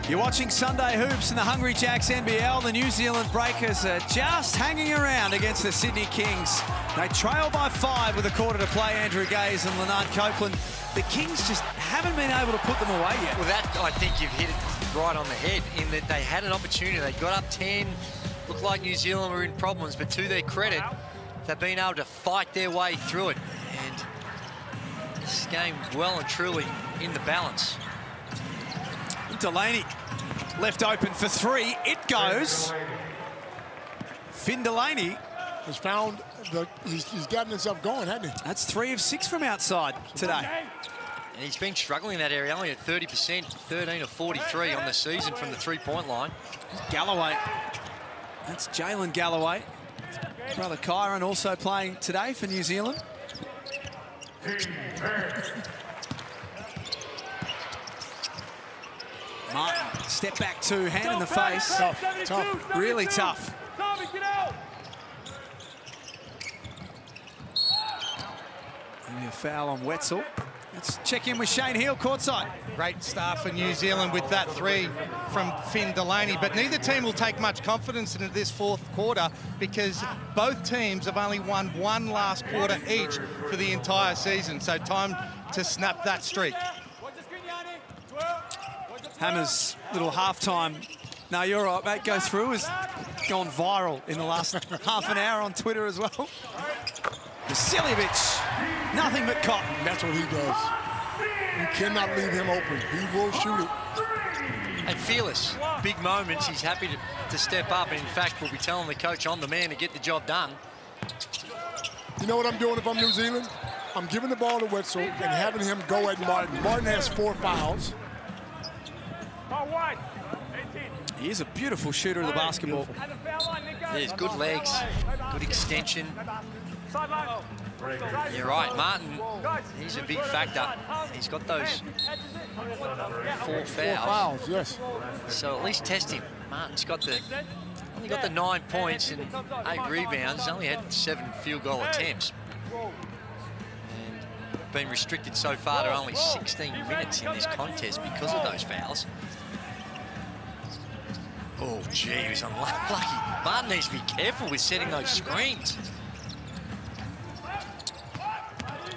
S4: You're watching Sunday Hoops in the Hungry Jacks NBL. The New Zealand Breakers are just hanging around against the Sydney Kings. They trail by 5 with a quarter to play. Andrew Gaze and Lennard Copeland. The Kings just haven't been able to put them away yet.
S5: Well, that, I think you've hit it right on the head in that they had an opportunity. They got up 10, looked like New Zealand were in problems, but to their credit, they've been able to fight their way through it. And this game well and truly in the balance.
S4: Delaney left open for 3. It goes. Finn Delaney
S6: has found he's gotten himself going, hasn't he?
S4: That's 3 of 6 from outside today.
S5: And he's been struggling in that area, only at 30%, 13 of 43 on the season from the three-point line.
S4: Galloway. That's Jalen Galloway. His brother Kyron also playing today for New Zealand. Martin, step back two, hand in the face. Tough. Really tough. Maybe a foul on Wetzel. Let's check in with Shane Heal, courtside.
S7: Great start for New Zealand with that three from Finn Delaney, but neither team will take much confidence into this fourth quarter because both teams have only won one last quarter each for the entire season, so time to snap that streak.
S4: Hammer's little halftime, no, you're right, mate, go through, has gone viral in the last half an hour on Twitter as well. Vasiljevic, nothing but cotton.
S6: That's what he does. You cannot leave him open. He will shoot it.
S5: And fearless, big moments, he's happy to step up, and in fact, will be telling the coach, I'm the man to get the job done.
S6: You know what I'm doing if I'm New Zealand? I'm giving the ball to Wetzel and having him go at Martin. Martin has 4 fouls.
S4: He is a beautiful shooter of the basketball.
S5: There's good legs, good extension. You're right, Martin, he's a big factor. He's got those 4 fouls.
S6: 4 fouls, yes.
S5: So at least test him. Martin's got only got the 9 points and 8 rebounds. Only had 7 field goal attempts. And been restricted so far to only 16 minutes in this contest because of those fouls. Oh, gee, he was unlucky. Martin needs to be careful with setting those screens.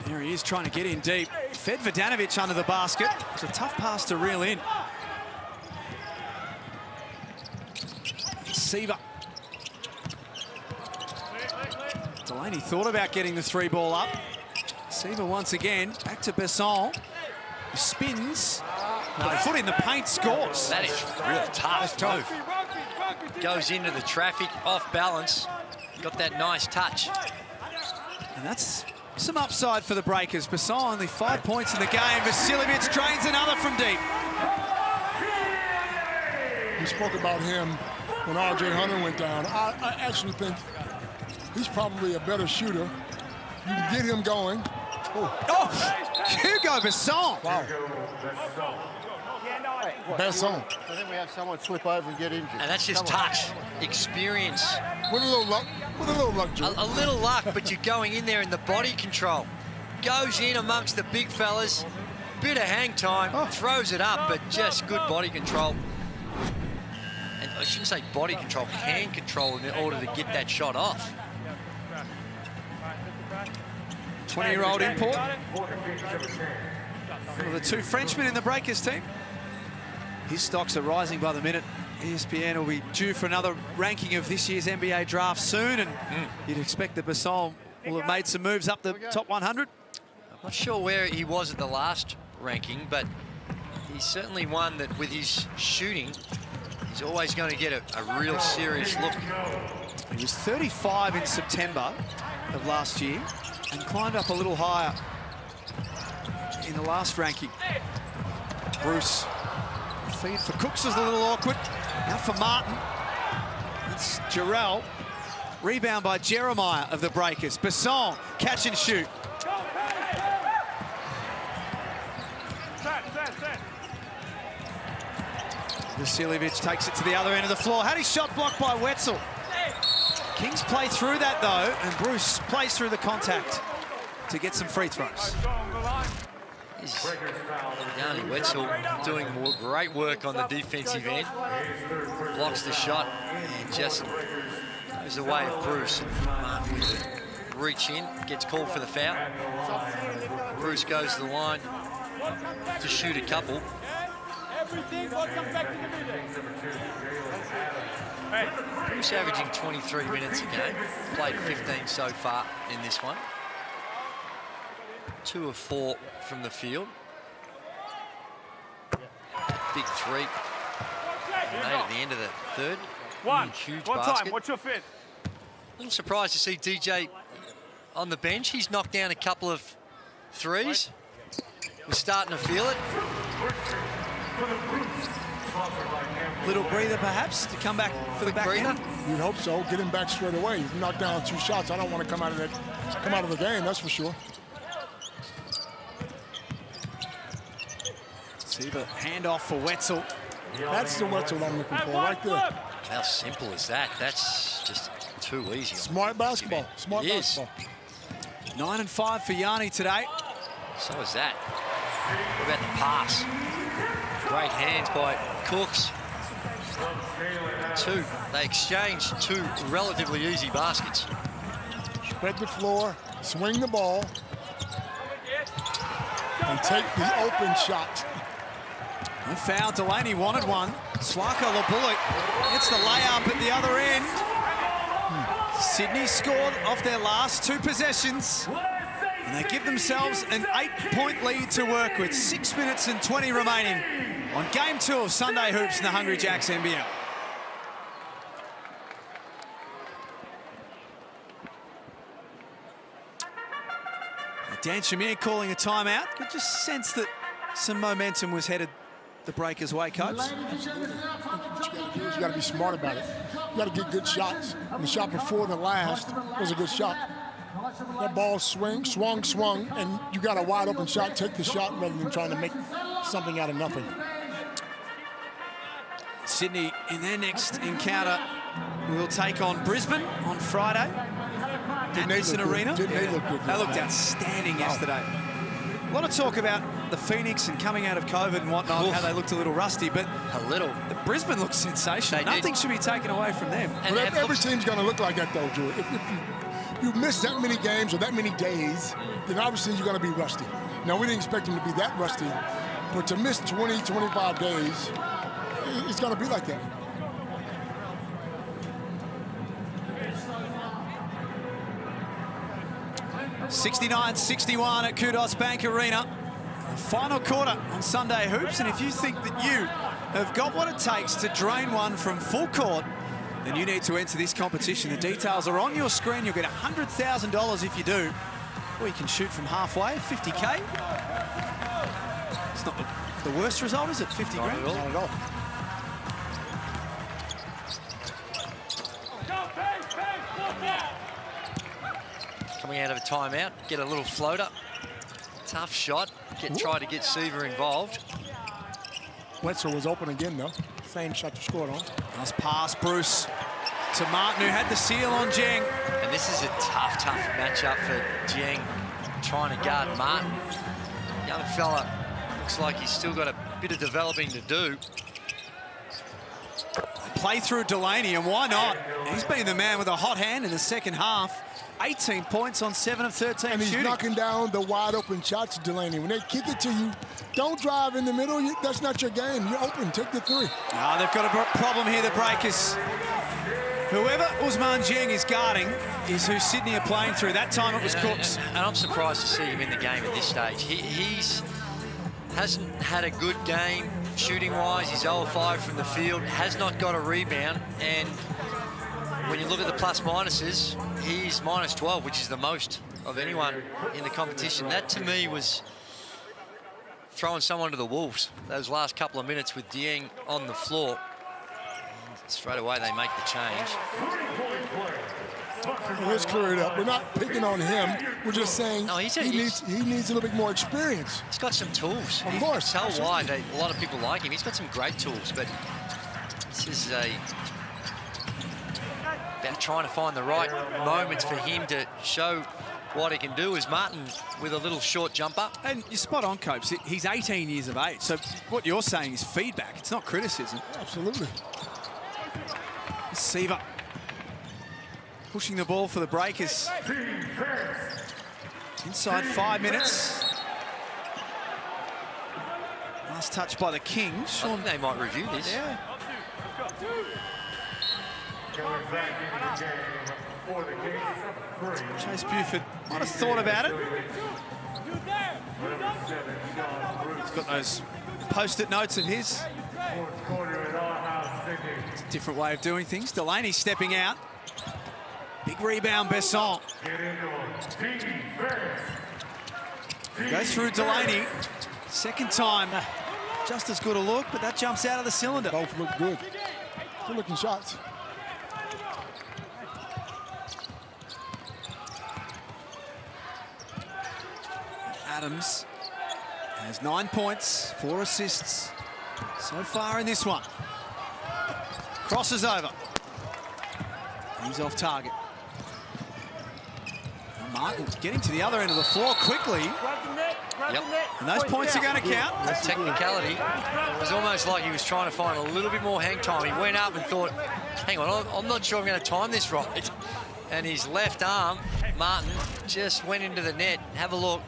S4: There he is trying to get in deep. Fed Vodanovic under the basket. It's a tough pass to reel in. Seaver. Delaney thought about getting the 3 ball up. Seaver once again, back to Besson. Spins. No, foot in the paint, scores.
S5: That is real tough move. Goes into the traffic, off balance. Got that nice touch.
S4: And that's some upside for the Breakers. Besson only 5 points in the game. Vasiljevic drains another from deep.
S6: We spoke about him when R.J. Hunter went down. I actually think he's probably a better shooter. You can get him going.
S4: Oh, Hugo Besson.
S6: Wow. Besson.
S8: I think we have someone slip over and get injured.
S5: And that's just touch, experience.
S6: With a little luck. With a little luck, Joe.
S5: A little luck, but you're going in there in the body control. Goes in amongst the big fellas. Bit of hang time, throws it up, but just good body control. And I shouldn't say body control, hand control in order to get that shot off.
S4: 20-year-old import. Well, the 2 Frenchmen in the Breakers team. His stocks are rising by the minute. ESPN will be due for another ranking of this year's NBA draft soon, and you'd expect that Besson will have made some moves up the top 100.
S5: I'm not sure where he was at the last ranking, but he's certainly one that with his shooting, he's always going to get a real serious look.
S4: He was 35 in September of last year and climbed up a little higher in the last ranking. Bruce, feed for Cooks is a little awkward. Now for Martin. It's Jarrell. Rebound by Jeremiah of the Breakers. Besson, catch and shoot. Vasiljevic takes it to the other end of the floor. Had his shot blocked by Wetzel. Kings play through that though, and Bruce plays through the contact to get some free throws.
S5: Yanni Wetzel doing great work on the defensive end. Blocks the shot and just goes the way of Bruce. Martin with a reach in, gets called for the foul. Bruce goes to the line to shoot a couple. Bruce averaging 23 minutes a game. Played 15 so far in this one. 2 of 4 from the field. Big 3. Made at the end of the third. Huge basket.
S9: Time. What's your fit?
S5: A little surprised to see DJ on the bench. He's knocked down a couple of threes. was starting to feel it.
S4: Little breather, perhaps, to come back for the back end.
S6: You'd hope so. Get him back straight away. You knock down 2 shots. I don't want to come out of the game. That's for sure.
S4: Siva, handoff for Wetzel.
S6: That's the Wetzel I'm looking for, right there.
S5: How simple is that? That's just too easy.
S6: Smart basketball. Smart basketball.
S4: 9 and 5 for Yanni today.
S5: So is that. What about the pass? Great hands by Cooks. They exchanged 2 relatively easy baskets.
S6: Spread the floor, swing the ball, and take the open shot.
S4: No foul. Delaney wanted one. Swaka Labullock gets the layup at the other end. Sydney scored off their last 2 possessions. And they give themselves an 8-point lead to work with. 6 minutes and 20 remaining on Game 2 of Sunday Hoops in the Hungry Jacks NBL. Dan Shamir calling a timeout. Could just sense that some momentum was headed the Breakers' way, Coach.
S6: You got to be smart about it. You got to get good shots. And the shot before the last was a good shot. That ball swung, and you got a wide open shot. Take the shot rather than trying to make something out of nothing.
S4: Sydney, in their next encounter, will take on Brisbane on Friday at Nissan Arena. They looked outstanding yesterday. A lot of talk about the Phoenix and coming out of COVID and whatnot, how they looked a little rusty, but the Brisbane looks sensational. Nothing should be taken away from them.
S6: And every team's going to look like that, though, Drew. If you miss that many games or that many days, then obviously you're going to be rusty. Now, we didn't expect them to be that rusty, but to miss 20, 25 days, it's going to be like that.
S4: $69-61 at Kudos Bank Arena. Final quarter on Sunday Hoops, and if you think that you have got what it takes to drain one from full court, then you need to enter this competition. The details are on your screen. You'll get $100,000 if you do. Or you can shoot from halfway, 50K. It's not the worst result, is it? 50 grand?
S6: Not at all.
S5: Coming out of a timeout, get a little floater. Tough shot. Try to get Siva involved.
S6: Wetzel was open again, though. Same shot you scored on.
S4: Nice pass, Bruce, to Martin, who had the seal on Jeng.
S5: And this is a tough matchup for Jeng, trying to guard Martin. Young fella, looks like he's still got a bit of developing to do.
S4: Play through Delaney, and why not? He's been the man with a hot hand in the second half. 18 points on 7 of 13
S6: and he's
S4: shooting.
S6: knocking down the wide open shots, Delaney. When they kick it to you, don't drive in the middle. That's not your game. You're open. Take the 3.
S4: They've got a problem here, the Breakers. Whoever Ousmane Dieng is guarding is who Sydney are playing through. That time it was Cooks.
S5: And I'm surprised to see him in the game at this stage. He's hasn't had a good game shooting-wise. He's 0-5 from the field, has not got a rebound, and when you look at the plus-minuses, he's -12, which is the most of anyone in the competition. That, to me, was throwing someone to the wolves, those last couple of minutes with Dieng on the floor. And straight away, they make the change.
S6: Let's clear it up. We're not picking on him. We're just saying he needs a little bit more experience.
S5: He's got some tools.
S6: Of course.
S5: Tell why a lot of people like him. He's got some great tools, but this is about trying to find the right moments for him to show what he can do. Is Martin with a little short jumper.
S4: And you're spot on, Copes. He's 18 years of age, so what you're saying is feedback. It's not criticism.
S6: Absolutely.
S4: Siva pushing the ball for the Breakers. Inside 5 minutes. Last touch by the Kings.
S5: I think they might review this.
S4: Yeah. Chase Buford might have thought about it. He's got those post-it notes of his. It's a different way of doing things. Delaney stepping out. Big rebound, Besson. Goes through Delaney. Second time, just as good a look, but that jumps out of the cylinder.
S6: Both look good. Good looking shots.
S4: Adams has 9 points, 4 assists so far in this one. Crosses over. He's off target. Martin getting to the other end of the floor quickly.
S5: Yep.
S4: And those points are going to count.
S5: The technicality, it was almost like he was trying to find a little bit more hang time. He went up and thought, hang on, I'm not sure I'm going to time this right. And his left arm, Martin, just went into the net. Have a look.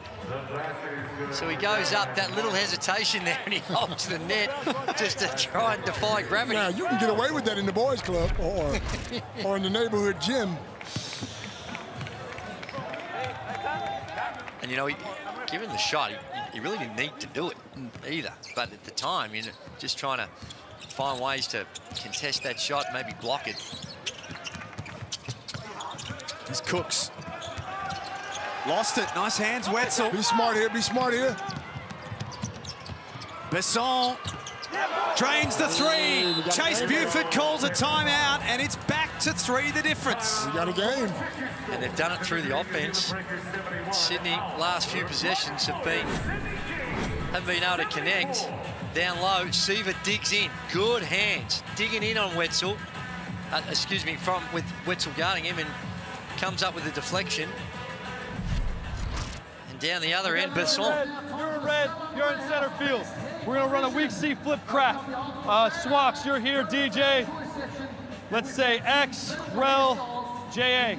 S5: So he goes up, that little hesitation there, and he holds the net just to try and defy gravity.
S6: Now, you can get away with that in the boys' club or in the neighborhood gym.
S5: And, you know, given the shot, he really didn't need to do it either. But at the time, you know, just trying to find ways to contest that shot, maybe block it.
S4: Here's Cooks. Lost it. Nice hands, Wetzel.
S6: Be smart here. Be smart here.
S4: Besson drains the three. Chase Buford calls a timeout, and it's back to 3 the difference.
S6: We got a game.
S5: And they've done it through the offense. Sydney, last few possessions haven't been able to connect. Down low, Seaver digs in. Good hands. Digging in on Wetzel. With Wetzel guarding him, and comes up with a deflection. And down the other end, Besson.
S9: You're in red, you're in center field. We're gonna run a weak C flip crack. Swax, you're here, DJ. Let's say X, Rel, JA.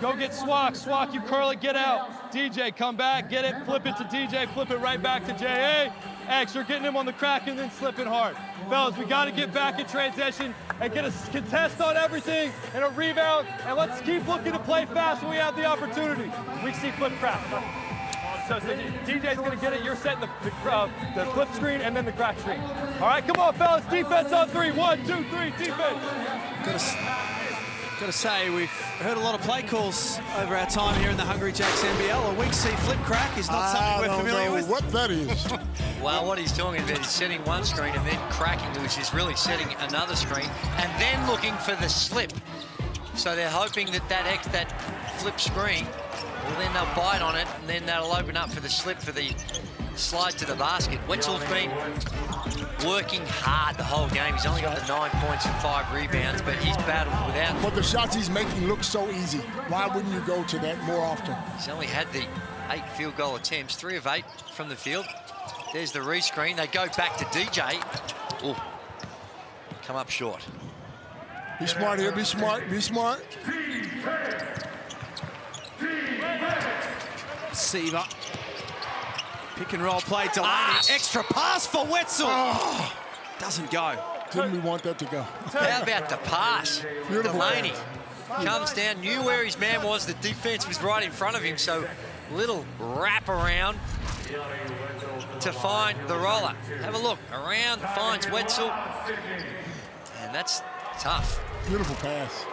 S9: Go get Swak. Swak, you curl it, get out. DJ, come back, get it, flip it to DJ, flip it right back to JA. X, you're getting him on the crack and then slipping hard. Fellas, we got to get back in transition and get a contest on everything and a rebound, and let's keep looking to play fast when we have the opportunity. We see flip crack. So DJ's going to get it. You're setting the flip screen and then the crack screen. All right, come on, fellas. Defense on 3. 1, 2, 3, defense.
S4: Got to say, we've heard a lot of play calls over our time here in the Hungry Jacks NBL. A weak C flip crack is not something we're familiar with.
S6: What that is.
S5: Well, what he's talking about is setting one screen and then cracking, which is really setting another screen, and then looking for the slip. So they're hoping that flip screen, well, then they'll bite on it, and then that'll open up for the slip for the slide to the basket. Wetzel's been working hard the whole game. He's only got the 9 points and 5 rebounds, but he's battled without.
S6: But the shots he's making look so easy. Why wouldn't you go to that more often?
S5: He's only had the 8 field goal attempts, 3 of 8 from the field. There's the rescreen. They go back to DJ. Ooh, come up short.
S6: Be smart here. Be smart. Be smart.
S4: Seaver. Pick and roll play, Delaney. Extra pass for Wetzel. Oh, doesn't go.
S6: Didn't we want that to go?
S5: How about the pass?
S6: Beautiful.
S5: Delaney comes down, knew where his man was. The defense was right in front of him, so little wrap around to find the roller. Have a look. Around, finds Wetzel. And that's tough.
S6: Beautiful pass.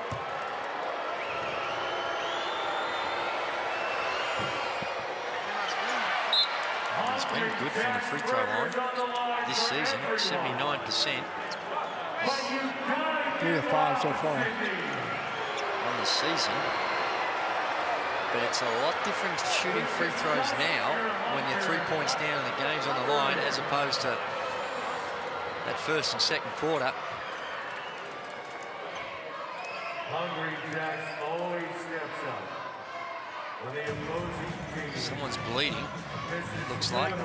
S5: He's been good from the free throw line this season, 79%.
S6: 3 of 5 so far.
S5: On the season. But it's a lot different shooting free throws now when you're 3 points down and the game's on the line, as opposed to that first and second quarter.
S19: Hungry Jacks always steps up. When the opposing team
S5: Someone's bleeding, looks like.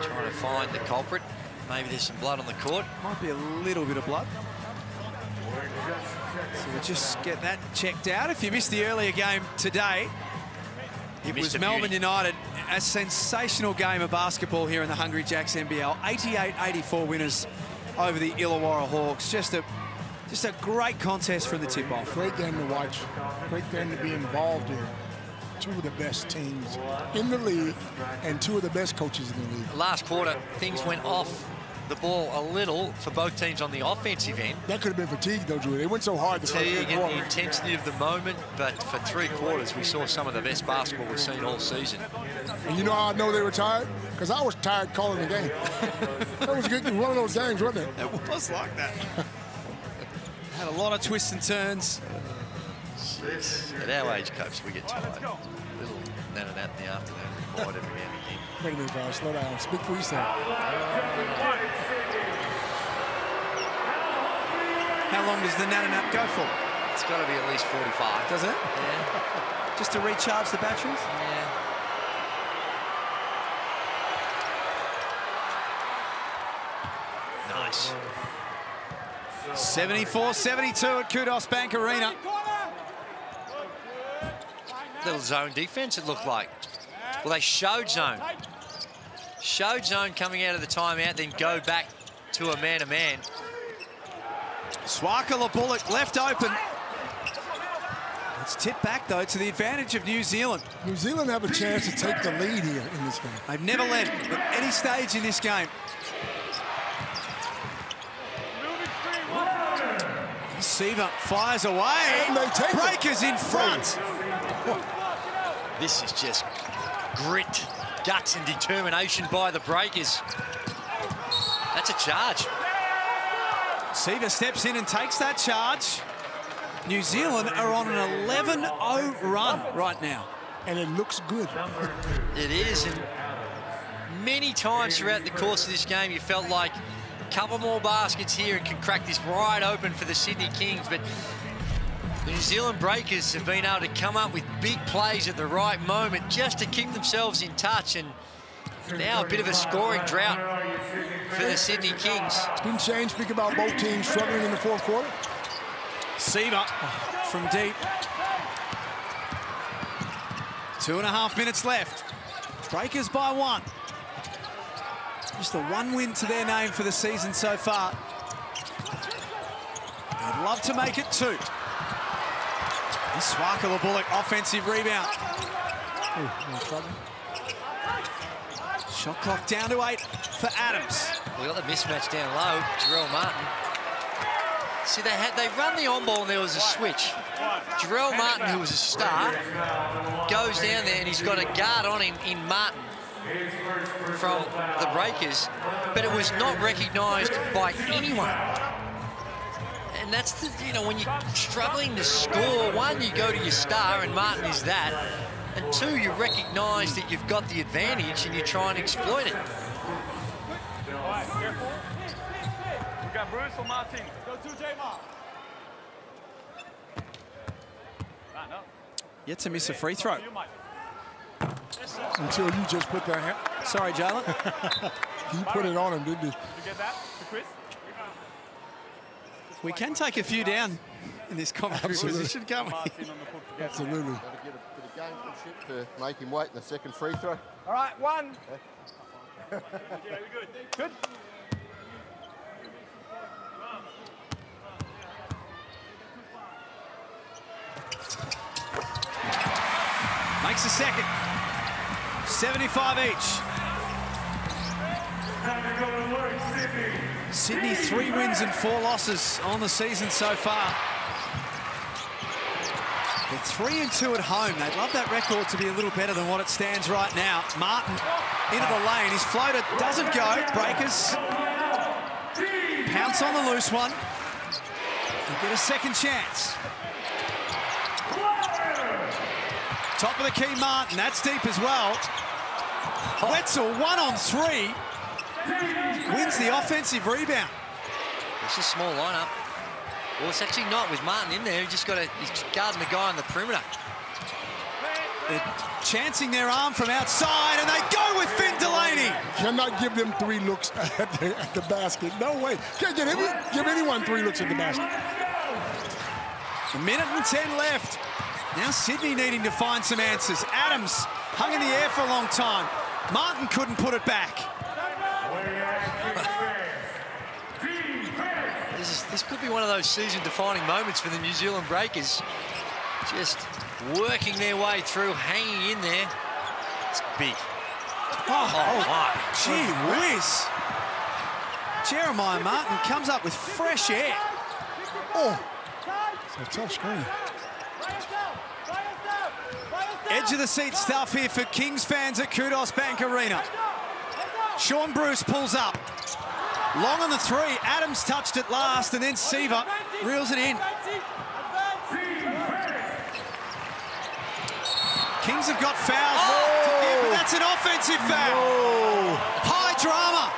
S5: Trying to find the culprit. Maybe there's some blood on the court.
S4: Might be a little bit of blood. So we'll just get that checked out. If you missed the earlier game today, it was Melbourne United. A sensational game of basketball here in the Hungry Jacks NBL. 88-84 winners over the Illawarra Hawks. Just a great contest from the tip-off.
S6: Great game to watch. Great game to be involved in. 2 of the best teams in the league and 2 of the best coaches in the league.
S5: Last quarter, things went off the ball a little for both teams on the offensive end.
S6: That could have been fatigue, though, Drew. They went so hard the first
S5: Fatigue and
S6: quarter.
S5: the intensity of the moment, but for 3 quarters, we saw some of the best basketball we've seen all season.
S6: And you know how I know they were tired? Because I was tired calling the game. That was good. One of those games, wasn't it?
S4: It was like that. Had a lot of twists and turns.
S5: At our age, Copes, we get tired. Little nat and nat in the afternoon, quiet every now and again.
S6: Wait a minute, guys. Slow down. Speak for yourself.
S4: How long does the nat go for?
S5: It's got to be at least 45.
S4: Does it?
S5: Yeah.
S4: Just to recharge the batteries?
S5: Yeah. Nice.
S4: 74-72 at Kudos Bank Arena.
S5: Little zone defense, it looked like. Well, they showed zone. Showed zone coming out of the timeout, then go back to a man-to-man.
S4: Swakala Bullock left open. It's tipped back, though, to the advantage of New Zealand.
S6: New Zealand have a chance to take the lead here in this game.
S4: They've never led at any stage in this game. Seaver fires away.
S6: And they take
S4: Breakers in front.
S5: This is just grit, guts and determination by the Breakers. That's a charge.
S4: Seaver steps in and takes that charge. New Zealand are on an 11-0 run right now.
S6: And it looks good.
S5: It is, and many times throughout the course of this game, you felt like a couple more baskets here and can crack this wide open for the Sydney Kings, but the New Zealand Breakers have been able to come up with big plays at the right moment just to keep themselves in touch, and now a bit of a scoring drought for the Sydney Kings.
S6: Didn't Shane speak about both teams struggling in the fourth quarter?
S4: Seaver from deep. 2.5 minutes left. Breakers by 1. Just the 1 win to their name for the season so far. They'd love to make it 2. Swakala Bullock, offensive rebound. Shot clock down to 8 for Adams.
S5: We got the mismatch down low, Jarrell Martin. See, they run the on-ball and there was a switch. Jarrell Martin, who was a star, goes down there and he's got a guard on him in Martin from the Breakers, but it was not recognised by anyone. And that's the, you know, when you're struggling to score, 1, you go to your star, and Martin is that, and 2, you recognise that you've got the advantage and you try and exploit it.
S9: We got Bruce or Martin. Go to J-Mark.
S4: Yet to miss a free throw.
S6: Until you just put that hand.
S4: Sorry, Jalen.
S6: You put it on him, didn't you?
S9: Did you get that to Chris?
S4: We can take a few down in this combat position, can't we?
S6: Absolutely.
S8: Got to get a bit of gamesmanship to make him wait in the second free throw.
S9: All right, 1. Yeah, good. Good.
S4: Makes a second. 75 each. Sydney 3 wins and 4 losses on the season so far. They're 3-2 at home. They'd love that record to be a little better than what it stands right now. Martin into the lane. His floater doesn't go. Breakers pounce on the loose one. They'll get a second chance. Top of the key, Martin. That's deep as well. Wetzel 1 on 3. Wins the offensive rebound.
S5: It's a small lineup. Well, it's actually not with Martin in there. He's guarding the guy on the perimeter.
S4: They're chancing their arm from outside, and they go with Finn Delaney.
S6: Cannot give them 3 looks at the basket. No way. Can't give anyone 3 looks at the basket.
S4: 1 minute and 10 left. Now Sydney needing to find some answers. Adams hung in the air for a long time. Martin couldn't put it back.
S5: This could be one of those season-defining moments for the New Zealand Breakers. Just working their way through, hanging in there. It's big.
S4: Oh my. Gee whiz. Jeremiah Martin comes up with fresh air.
S6: Oh, it's a tough screen.
S4: Edge of the seat stuff here for Kings fans at Kudos Bank Arena. Sean Bruce pulls up. Long on the three. Adams touched it last, and then Seaver reels it in. Kings have got fouls to give, but that's an offensive foul. High drama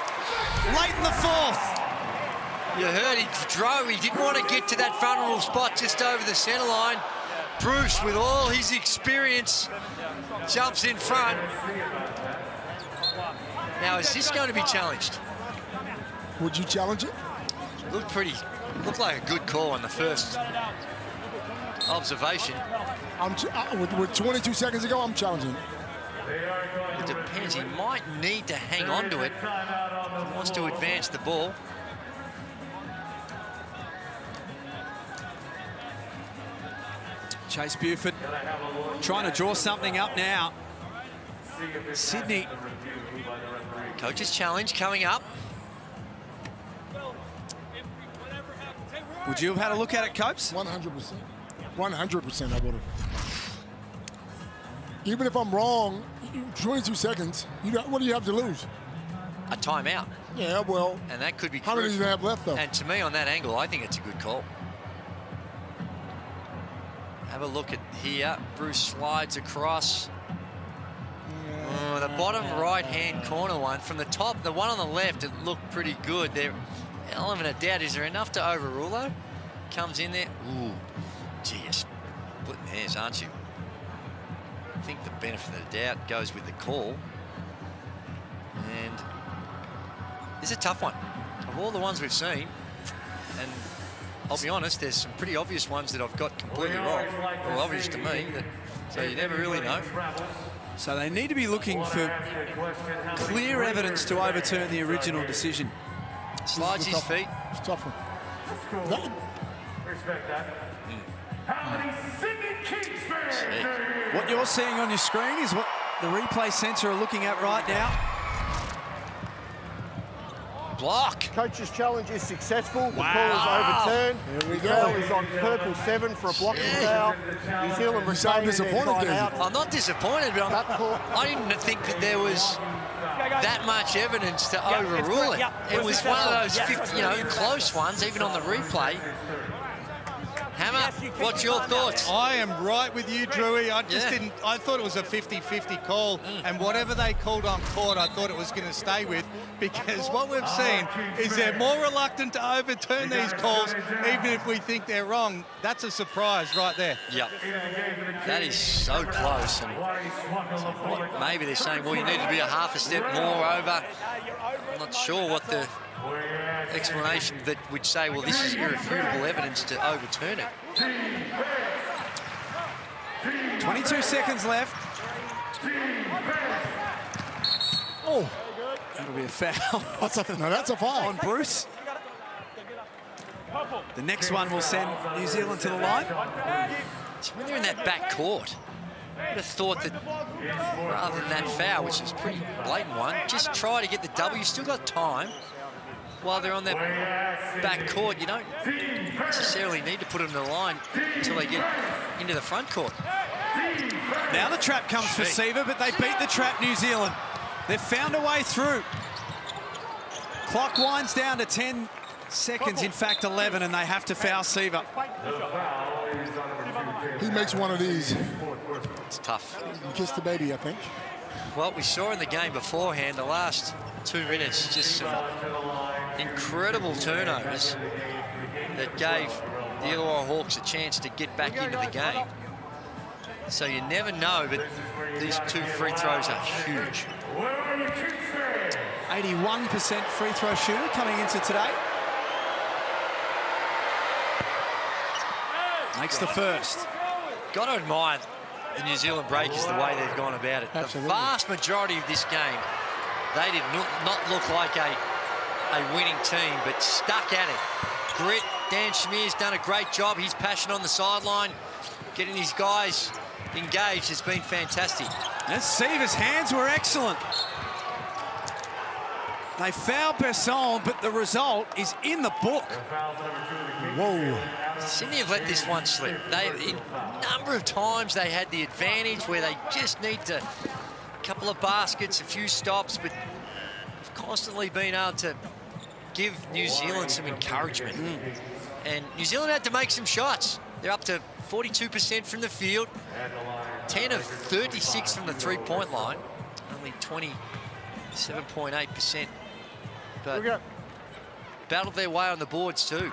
S4: late in the fourth.
S5: You heard he drove. He didn't want to get to that vulnerable spot just over the centre line. Bruce, with all his experience, jumps in front. Now, is this going to be challenged?
S6: Would you challenge it?
S5: Looked like a good call on the first observation.
S6: With 22 seconds ago, I'm challenging it.
S5: It depends. He might need to hang on to it. He wants to advance the ball.
S4: Chase Buford trying to draw something up now. Sydney.
S5: Coach's challenge coming up.
S4: Would you have had a look at it, Copes?
S6: 100%. 100% I would have. Even if I'm wrong, 22 seconds, what do you have to lose?
S5: A timeout.
S6: Yeah, well.
S5: And that could be
S6: How many do you have left, though?
S5: And to me, on that angle, I think it's a good call. Have a look at here. Bruce slides across. Oh, the bottom right-hand corner one. From the top, the one on the left, it looked pretty good. There, element of doubt. Is there enough to overrule, though? Comes in there. Ooh, gee, you're splitting hairs, aren't you? I think the benefit of the doubt goes with the call. And this is a tough one. Of all the ones we've seen, and I'll be honest, there's some pretty obvious ones that I've got completely wrong, or obvious to me, so you never really know.
S4: So they need to be looking for clear evidence to overturn the original decision.
S5: Slides his feet.
S6: It's a tough one.
S19: Respect that. How many singing Kings fans?
S4: What you're seeing on your screen is what the replay centre are looking at right now.
S5: Block.
S8: Coach's challenge is successful. The
S4: Wow.
S8: call is overturned.
S6: Here we
S8: The
S6: go.
S8: foul is on purple 7 for a blocking foul. New Zealand retaining their timeout.
S5: I'm not disappointed, but I didn't think that there was that much evidence to overrule it. It was one of those 50, close ones, even on the replay. Hammer, what's your thoughts?
S7: I am right with you, Drewy. I thought it was a 50-50 call, and whatever they called on court, I thought it was going to stay with, because what we've seen is they're more reluctant to overturn these calls, even if we think they're wrong. That's a surprise right there.
S5: Yep. That is so close. And maybe they're saying, well, you need to be a half a step more over. I'm not sure what the explanation that would say, well, this is irrefutable evidence to overturn it.
S4: 22 seconds left. Oh, that'll be a foul.
S6: That's a foul.
S4: On Bruce. The next one will send New Zealand to the line.
S5: So when they're in that back court, I would have thought that rather than that foul, which is a pretty blatant one, just try to get the W. Still got time. While they're on that back court, you don't necessarily need to put them in the line until they get into the front court.
S4: Now the trap comes for Seaver, but they beat the trap, New Zealand. They've found a way through. Clock winds down to 10 seconds, in fact 11, and they have to foul Seaver.
S6: He makes one of these.
S5: It's tough.
S6: You kiss the baby, I think.
S5: Well, we saw in the game beforehand, the last 2 minutes, just some incredible turnovers that gave the Illawarra Hawks a chance to get back into the game. So you never know, but these 2 free throws are huge.
S4: 81% free throw shooter coming into today. Makes the first.
S5: Got to admire the New Zealand Breakers, the way they've gone about it.
S6: Absolutely.
S5: The vast majority of this game, they did not look like a winning team, but stuck at it. Grit. Dan Schmear's done a great job. His passion on the sideline, getting his guys engaged, has been fantastic.
S4: And Seaver's hands were excellent. They fouled Besson, but the result is in the book.
S5: Whoa. Sydney have let this one slip. A number of times they had the advantage where they just need a couple of baskets, a few stops, but have constantly been able to give New Zealand some encouragement. And New Zealand had to make some shots. They're up to 42% from the field, 10 of 36 from the three-point line, only 27.8%. But battled their way on the boards too,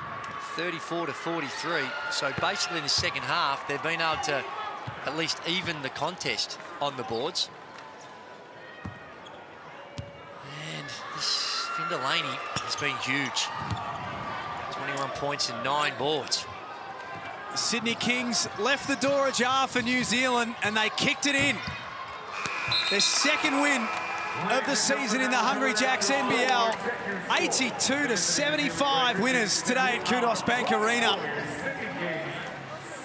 S5: 34 to 43. So basically in the second half, they've been able to at least even the contest on the boards. And this Finn Delaney has been huge. 21 points and 9 boards.
S4: The Sydney Kings left the door ajar for New Zealand and they kicked it in. Their second win of the season in the Hungry Jacks NBL. 82 to 75 winners today at Kudos Bank Arena.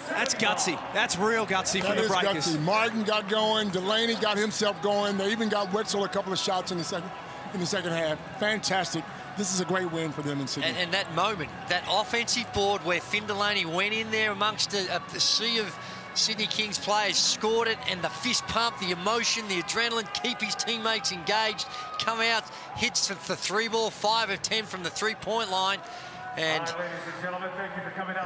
S4: That's gutsy. That's real gutsy for the Breakers.
S6: Gutsy. Martin got going. Delaney got himself going. They even got Wetzel a couple of shots in the second half. Fantastic. This is a great win for them in Sydney.
S5: And that moment, that offensive board where Finn Delaney went in there amongst the sea of Sydney Kings players, scored it, and the fist pump, the emotion, the adrenaline, keep his teammates engaged, come out, hits the three ball, 5 of 10 from the three-point line. And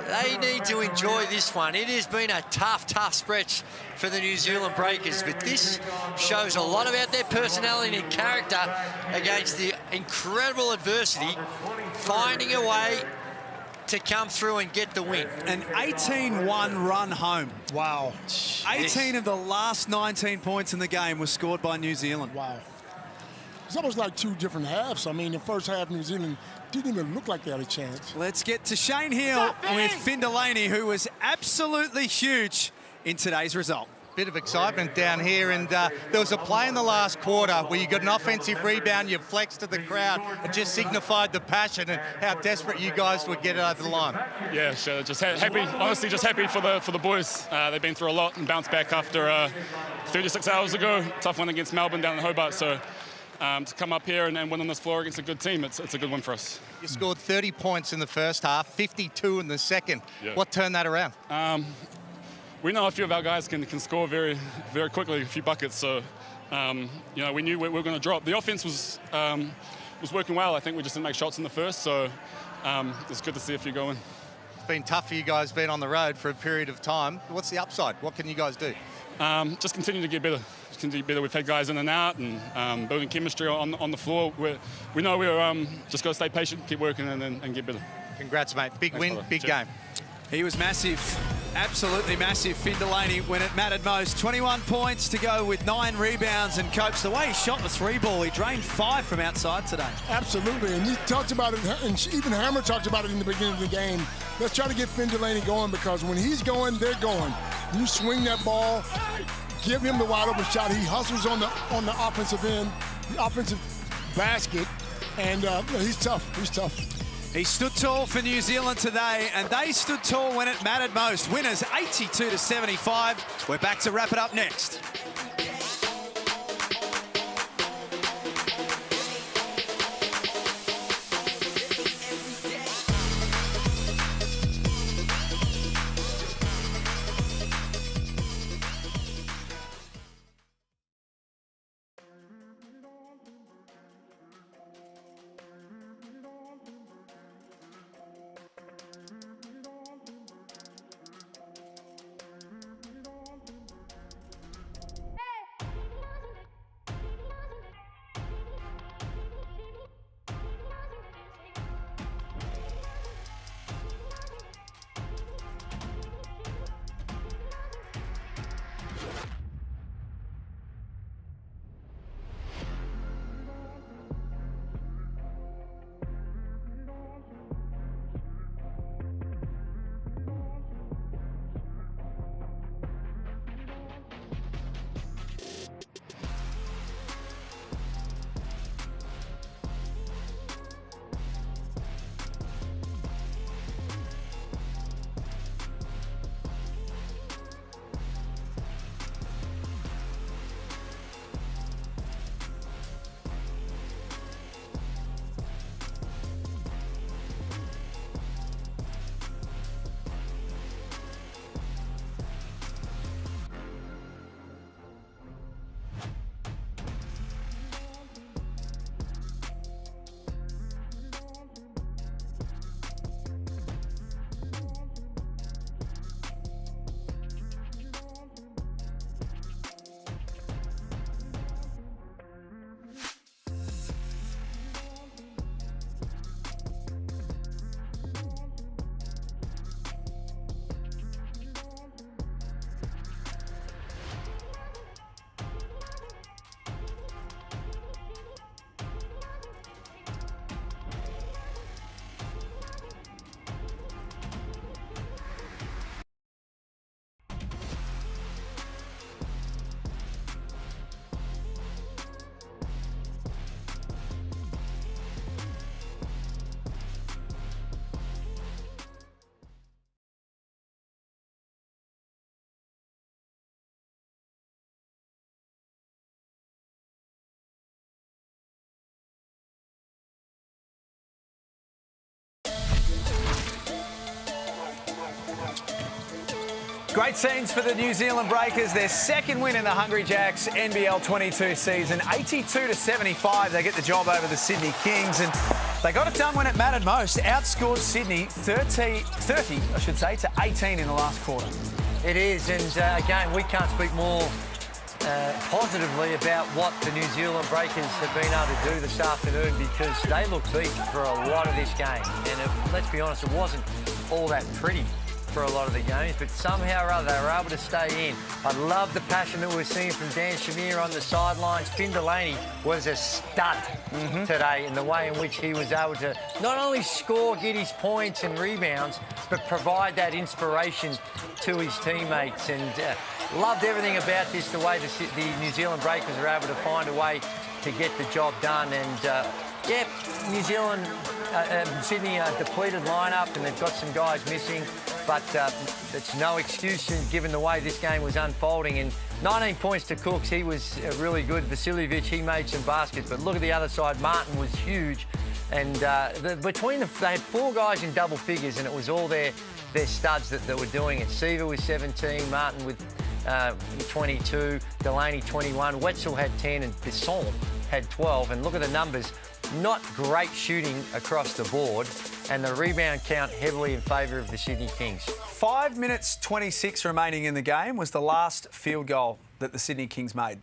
S5: they need to enjoy this one. It has been a tough, tough stretch for the New Zealand Breakers, but this shows a lot about their personality and character against the incredible adversity, finding a way to come through and get the win.
S4: An 18-1 run home. Wow. 18 of the last 19 points in the game was scored by New Zealand.
S6: Wow. It's almost like two different halves. I mean, the first half, New Zealand didn't even look like they had a chance.
S4: Let's get to Shane Hill with Finn Delaney, who was absolutely huge in today's result.
S7: Bit of excitement down here, and there was a play in the last quarter where you got an offensive rebound, you flexed to the crowd, it just signified the passion and how desperate you guys would get it over the line.
S20: Yeah, sure. Just happy, honestly, just happy for the boys. They've been through a lot and bounced back after 36 hours ago. Tough one against Melbourne down in Hobart, so to come up here and win on this floor against a good team, it's a good one for us.
S7: You scored 30 points in the first half, 52 in the second.
S20: Yeah.
S7: What turned that around?
S20: We know a few of our guys can score very, very quickly, a few buckets. So, you know, we knew we were going to drop. The offense was working well. I think we just didn't make shots in the first. So, it's good to see a few going.
S7: It's been tough for you guys being on the road for a period of time. What's the upside? What can you guys do?
S20: Just continue to get better. Just continue to get better. We've had guys in and out and building chemistry on the floor. We know we're just got to stay patient, keep working, and get better.
S7: Congrats, mate. Big win, big game.
S4: He was massive, absolutely massive. Finn Delaney when it mattered most. 21 points to go with 9 rebounds and copes. The way he shot the 3-ball, he drained 5 from outside today.
S6: Absolutely, and we talked about it, and even Hammer talked about it in the beginning of the game. Let's try to get Finn Delaney going, because when he's going, they're going. You swing that ball, give him the wide open shot. He hustles on the offensive end, the offensive basket, and he's tough. He's tough.
S4: He stood tall for New Zealand today, and they stood tall when it mattered most. Winners 82 to 75. We're back to wrap it up next. Great scenes for the New Zealand Breakers. Their second win in the Hungry Jacks NBL22 season. 82-75, they get the job over the Sydney Kings, and they got it done when it mattered most. Outscored Sydney 30 to 18 in the last quarter.
S11: It is, and again, we can't speak more positively about what the New Zealand Breakers have been able to do this afternoon, because they look beat for a lot of this game. And let's be honest, it wasn't all that pretty for a lot of the games, but somehow or other they were able to stay in. I love the passion that we're seeing from Dan Shamir on the sidelines. Finn Delaney was a stud today in the way in which he was able to not only score, get his points and rebounds, but provide that inspiration to his teammates. And loved everything about this, the way the New Zealand Breakers were able to find a way to get the job done. And yeah, New Zealand, Sydney, a depleted lineup, and they've got some guys missing. But it's no excuse given the way this game was unfolding. And 19 points to Cooks, he was really good. Vasiljevic, he made some baskets. But look at the other side, Martin was huge. And between them, they had 4 guys in double figures, and it was all their studs that were doing it. Seaver with 17, Martin with 22, Delaney 21, Wetzel had 10, and Bisson had 12. And look at the numbers. Not great shooting across the board, and the rebound count heavily in favour of the Sydney Kings.
S4: 5 minutes 26 remaining in the game was the last field goal that the Sydney Kings made.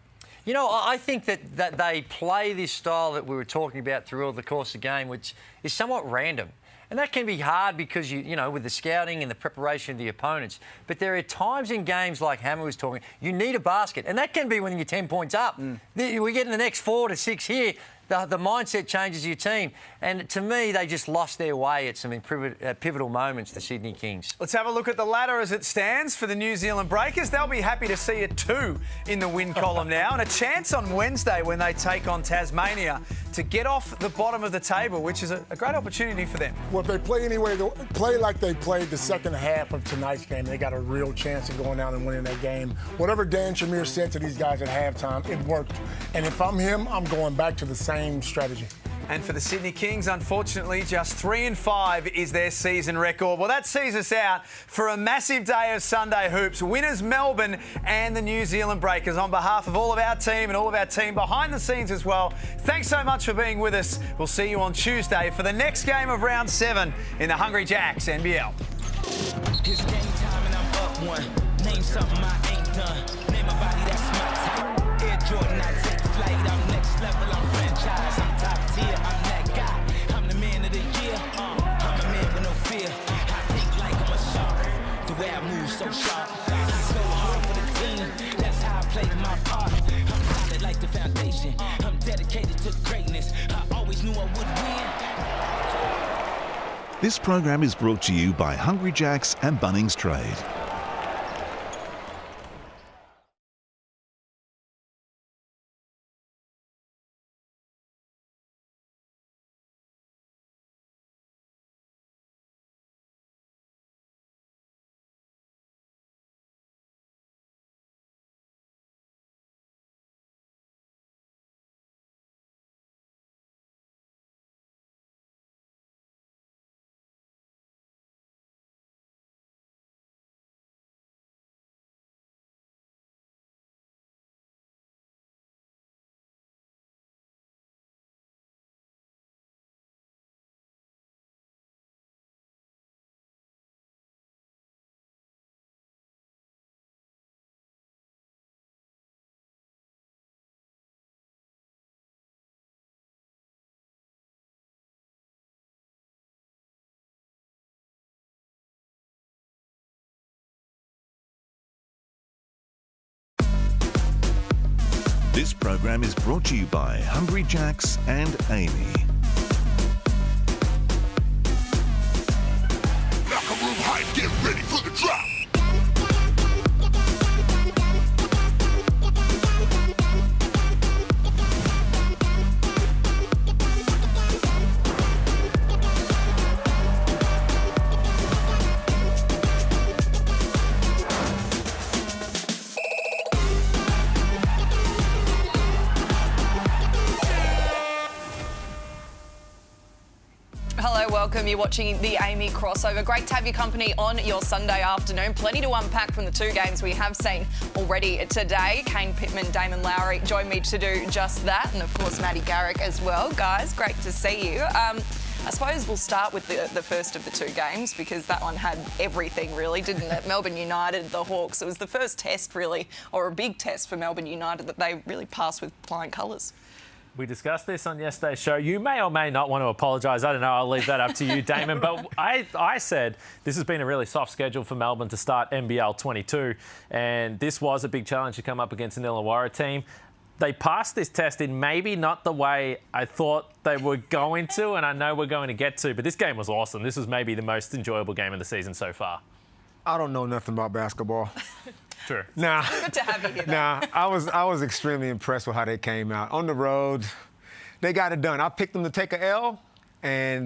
S11: You know, I think that they play this style that we were talking about throughout the course of the game, which is somewhat random. And that can be hard because, you know, with the scouting and the preparation of the opponents. But there are times in games like Hammer was talking, you need a basket. And that can be when you're 10 points up. We get in the next 4 to 6 here. The mindset changes your team. And to me, they just lost their way at some pivotal moments, the Sydney Kings.
S4: Let's have a look at the ladder as it stands for the New Zealand Breakers. They'll be happy to see a 2 in the win column now, and a chance on Wednesday when they take on Tasmania to get off the bottom of the table, which is a great opportunity for them.
S6: Well, if they play anyway, they'll play like they played the second half of tonight's game. They got a real chance of going out and winning that game. Whatever Dan Shamir said to these guys at halftime, it worked. And if I'm him, I'm going back to the same strategy.
S4: And for the Sydney Kings, unfortunately, just 3-5 is their season record. Well, that sees us out for a massive day of Sunday hoops. Winners Melbourne and the New Zealand Breakers. On behalf of all of our team and all of our team behind the scenes as well, thanks so much for being with us. We'll see you on Tuesday for the next game of round 7 in the Hungry Jacks NBL.
S3: It's game time and I'm up one. Name something I ain't done. Name a body that's my type. Air Jordan, I take flight. I'm next level, I'm franchise. I'm top tier, I'm that guy. I'm the man of the year. I'm a man with no fear. I think like I'm a shark. The way I move so sharp. I go hard for the team. That's how I play my part. I'm solid like the foundation. I'm dedicated to greatness. I always knew I would win.
S2: This program is brought to you by Hungry Jacks and Bunnings Trade. This program is brought to you by Hungry Jacks and Amy.
S21: Locker room hype, get ready for the drop.
S10: Hello, welcome. You're watching the Amy crossover. Great to have your company on your Sunday afternoon. Plenty to unpack from the two games we have seen already today. Kane Pittman, Damon Lowry join me to do just that. And of course, Maddie Garrick as well. Guys, great to see you. I suppose we'll start with the first of the two games because that one had everything really, didn't it? Melbourne United, the Hawks. It was the first test really, or a big test for Melbourne United that they really passed with flying colours.
S22: We discussed this on yesterday's show. You may or may not want to apologise. I don't know. I'll leave that up to you, Damon. But I said this has been a really soft schedule for Melbourne to start NBL22. And this was a big challenge to come up against an Illawarra team. They passed this test in maybe not the way I thought they were going to, and I know we're going to get to, but this game was awesome. This was maybe the most enjoyable game of the season so far.
S23: I don't know nothing about basketball.
S22: True.
S23: Nah.
S10: Good to have you here.
S23: Nah, I was extremely impressed with how they came out. On the road, they got it done. I picked them to take a L, and